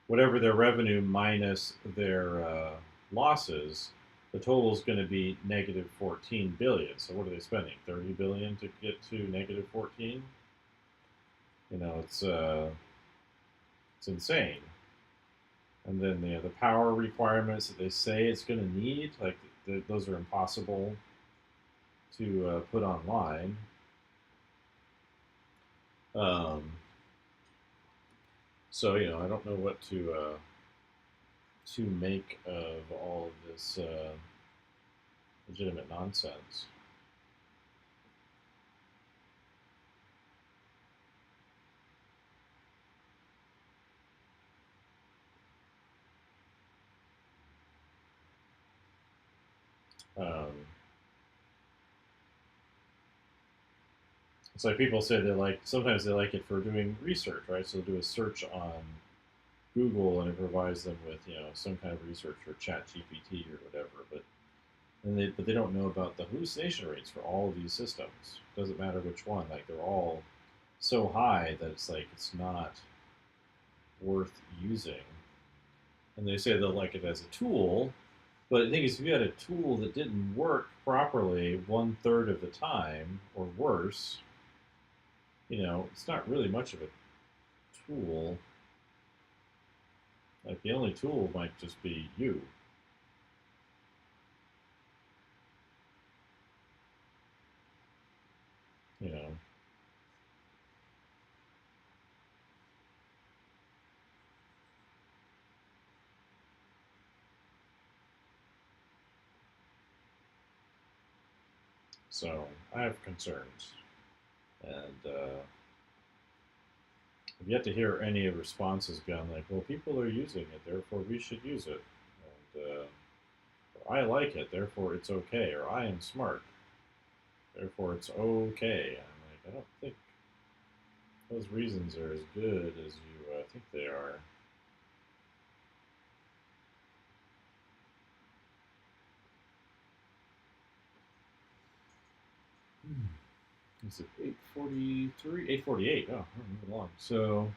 whatever their revenue minus their losses. The total is going to be negative 14 billion. So what are they spending? 30 billion to get to negative 14. It's insane. And then the power requirements that they say it's going to need, like those are impossible to put online. Um, so I don't know what to make of all of this legitimate nonsense. Um, it's like people say sometimes they like it for doing research, right? So they'll do a search on Google and it provides them with some kind of research or Chat GPT or whatever, but they don't know about the hallucination rates for all of these systems. Doesn't matter which one, like they're all so high that it's not worth using. And they say they'll like it as a tool, but the thing is, if you had a tool that didn't work properly 1/3 of the time or worse, it's not really much of a tool. Like the only tool might just be you. You know. So I have concerns, and I've yet to hear any responses beyond like, "Well, people are using it, therefore we should use it," and "I like it, therefore it's okay," or "I am smart, therefore it's okay. I'm like, I don't think those reasons are as good as you think they are. Is it 8:43? 8:48. Oh, we're moving along. So,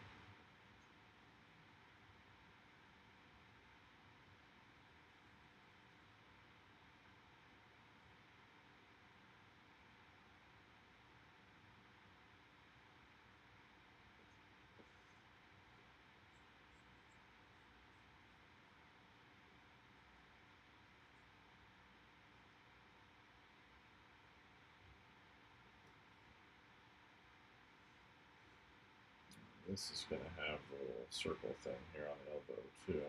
this is going to have a little circle thing here on the elbow, too.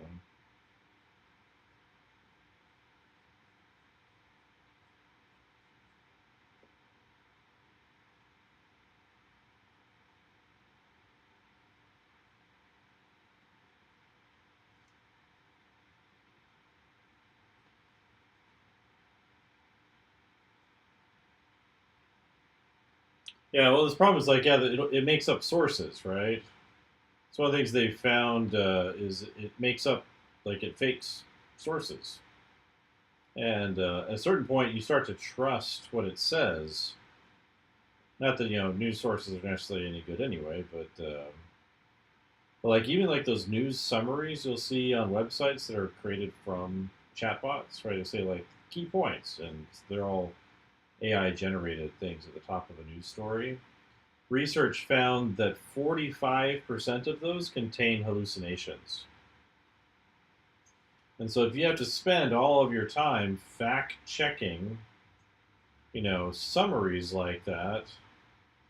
Yeah, well, this problem is like, yeah, it makes up sources, right? So one of the things they found is it makes up, like, it fakes sources. And at a certain point, you start to trust what it says. Not that, news sources are necessarily any good anyway, but But like even like those news summaries you'll see on websites that are created from chatbots, right? They say like key points, and they're all AI generated things at the top of a news story. Research found that 45% of those contain hallucinations. And so if you have to spend all of your time fact checking, summaries like that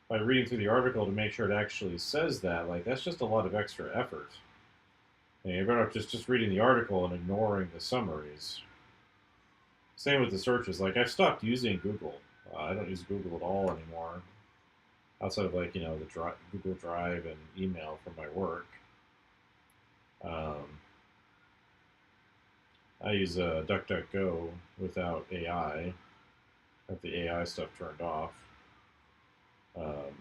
by reading through the article to make sure it actually says that, like that's just a lot of extra effort. And you're better off just reading the article and ignoring the summaries. Same with the searches. Like I've stopped using Google. I don't use Google at all anymore, outside of like the Google Drive and email for my work. Um, I use DuckDuckGo without AI. I have the AI stuff turned off.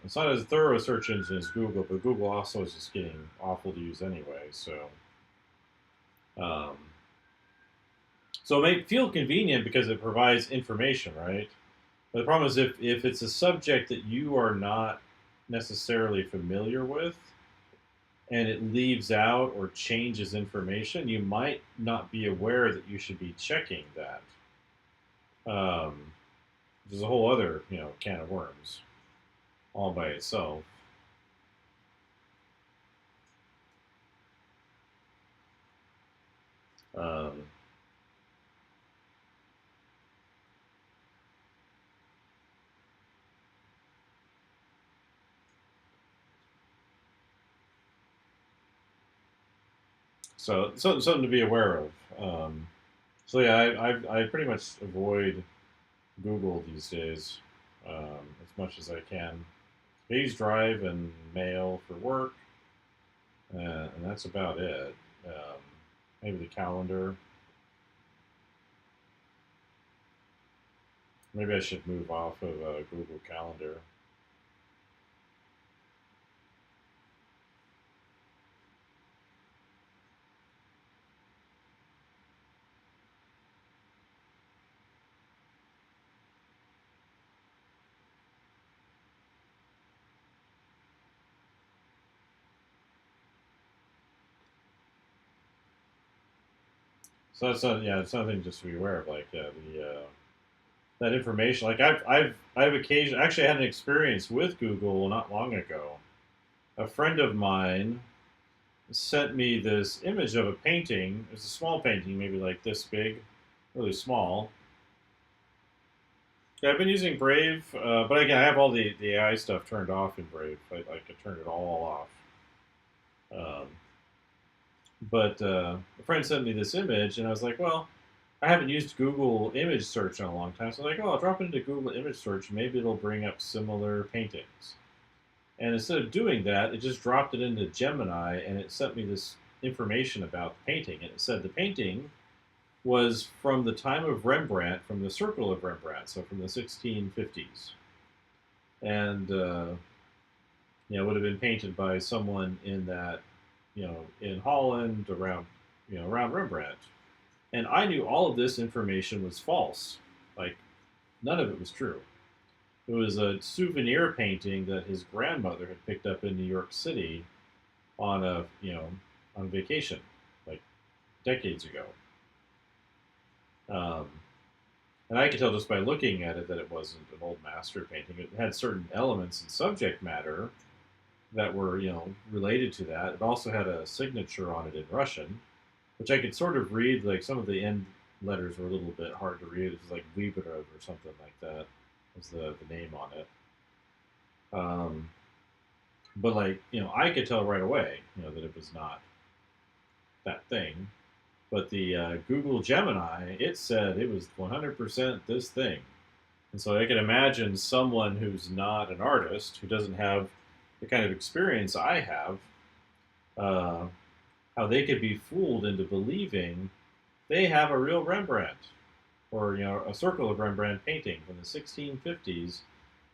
It's not as thorough a search engine as Google, but Google also is just getting awful to use anyway. Um, so it may feel convenient because it provides information, right? But the problem is if it's a subject that you are not necessarily familiar with, and it leaves out or changes information, you might not be aware that you should be checking that. Um, which is a whole other can of worms all by itself. Um, so something to be aware of. So yeah, I pretty much avoid Google these days as much as I can. I use Drive and Mail for work, and that's about it. Um, maybe the calendar. Maybe I should move off of Google Calendar. So it's something just to be aware of, like the that information. Like I've occasionally actually had an experience with Google not long ago. A friend of mine sent me this image of a painting. It's a small painting, maybe like this big, really small. Yeah, I've been using Brave, but again, I have all the AI stuff turned off in Brave. I turned it all off. Um, but a friend sent me this image, and I was like, well, I haven't used Google image search in a long time. So I'm like, oh, I'll drop it into Google image search. Maybe it'll bring up similar paintings. And instead of doing that, it just dropped it into Gemini, and it sent me this information about the painting. And it said the painting was from the time of Rembrandt, from the circle of Rembrandt, so from the 1650s. And, it would have been painted by someone in that, in Holland around Rembrandt. And I knew all of this information was false. Like, none of it was true. It was a souvenir painting that his grandmother had picked up in New York City on on vacation, like decades ago. Um, and I could tell just by looking at it that it wasn't an old master painting. It had certain elements and subject matter that were, related to that. It also had a signature on it in Russian, which I could sort of read. Like some of the end letters were a little bit hard to read. It was like Viberov or something like that was the name on it. Um, but like, I could tell right away, that it was not that thing. But the Google Gemini, it said it was 100% this thing. And so I can imagine someone who's not an artist, who doesn't have the kind of experience I have, uh, how they could be fooled into believing they have a real Rembrandt or a circle of Rembrandt painting from the 1650s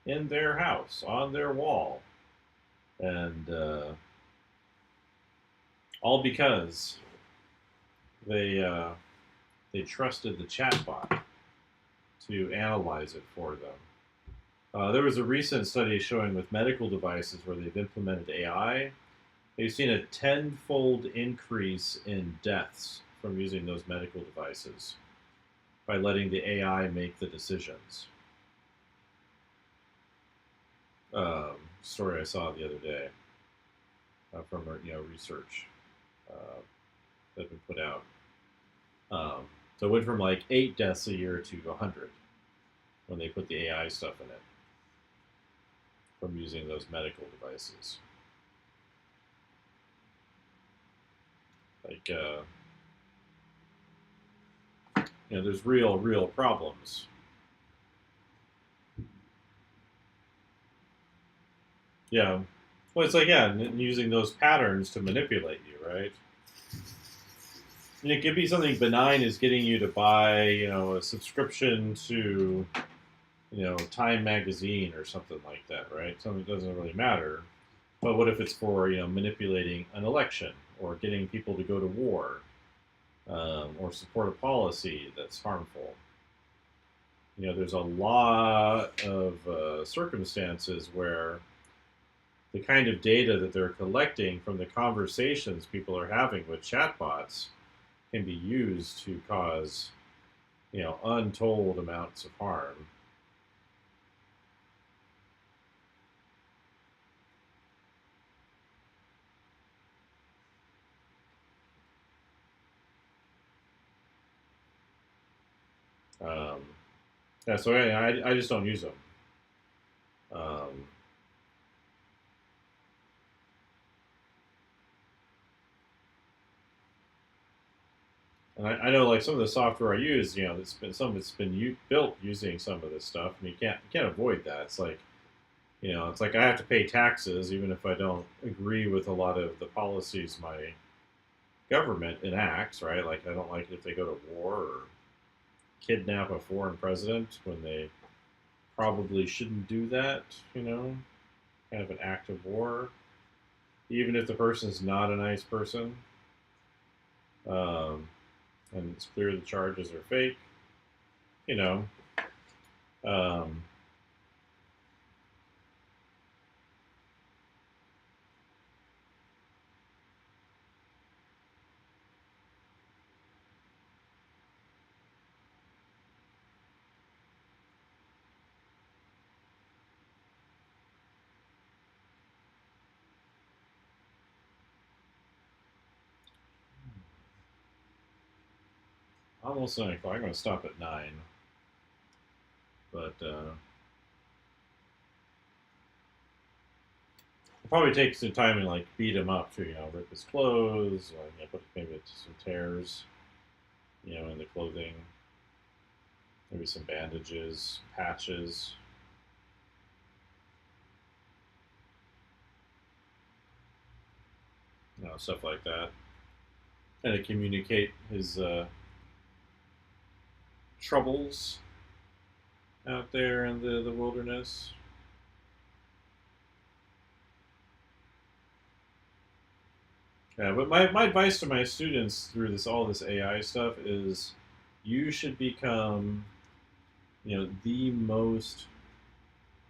in their house on their wall, and all because they they trusted the chatbot to analyze it for them. There was a recent study showing with medical devices where they've implemented AI, they've seen a tenfold increase in deaths from using those medical devices by letting the AI make the decisions. Story I saw the other day from research that had been put out. So it went from like 8 deaths a year to 100 when they put the AI stuff in it from using those medical devices. Like, there's real problems. Yeah. Well, it's like, yeah, using those patterns to manipulate you, right? And it could be something benign as getting you to buy, a subscription to, Time Magazine or something like that, right? Something that doesn't really matter. But what if it's for, manipulating an election or getting people to go to war or support a policy that's harmful? There's a lot of circumstances where the kind of data that they're collecting from the conversations people are having with chatbots can be used to cause, untold amounts of harm. Um, yeah, so I just don't use them. Um, and I know like some of the software I use, it's been some of it's been built using some of this stuff, and you can't avoid that. It's like it's like I have to pay taxes even if I don't agree with a lot of the policies my government enacts, right? Like I don't like it if they go to war or kidnap a foreign president when they probably shouldn't do that, kind of an act of war, even if the person's not a nice person, um, and it's clear the charges are fake, you know. Um, Almost 9 o'clock. I'm going to stop at 9, but I'll probably take some time and like beat him up to rip his clothes, put maybe some tears, in the clothing, maybe some bandages, patches, stuff like that, and to communicate his troubles out there in the wilderness. Yeah, but my advice to my students through all this AI stuff is you should become, the most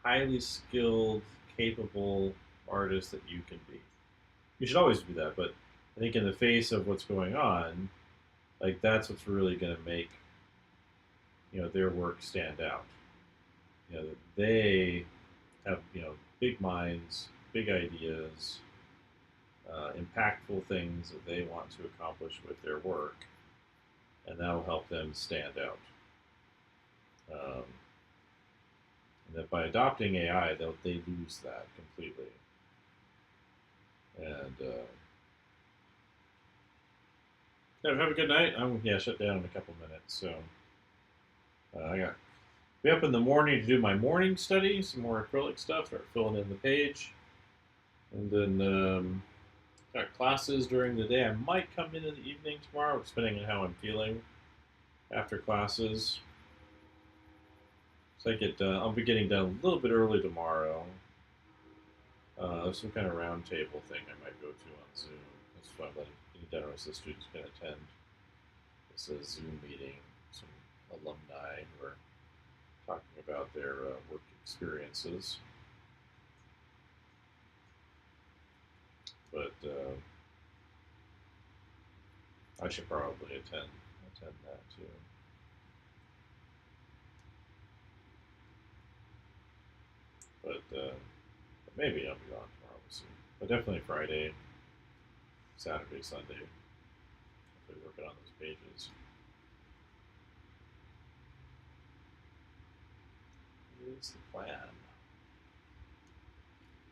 highly skilled, capable artist that you can be. You should always do that, but I think in the face of what's going on, like that's what's really going to make, their work stand out. They have, big minds, big ideas, impactful things that they want to accomplish with their work, and that will help them stand out. Um, and that by adopting AI, they lose that completely. And have a good night. I'm shut down in a couple minutes, so I got be up in the morning to do my morning study, some more acrylic stuff, start filling in the page, and then got classes during the day. I might come in the evening tomorrow, depending on how I'm feeling after classes. So I'll be getting done a little bit early tomorrow. There's some kind of round table thing I might go to on Zoom. That's fun. Any generous the students can attend. It's a Zoom meeting. Some alumni who are talking about their work experiences. but I should probably attend that too. But maybe I'll be on tomorrow. We'll see. But definitely Friday, Saturday, Sunday. Hopefully working on those pages. Is the plan.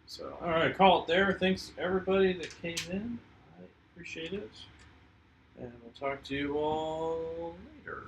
So, all right, call it there. Thanks everybody that came in. I appreciate it. And we'll talk to you all later.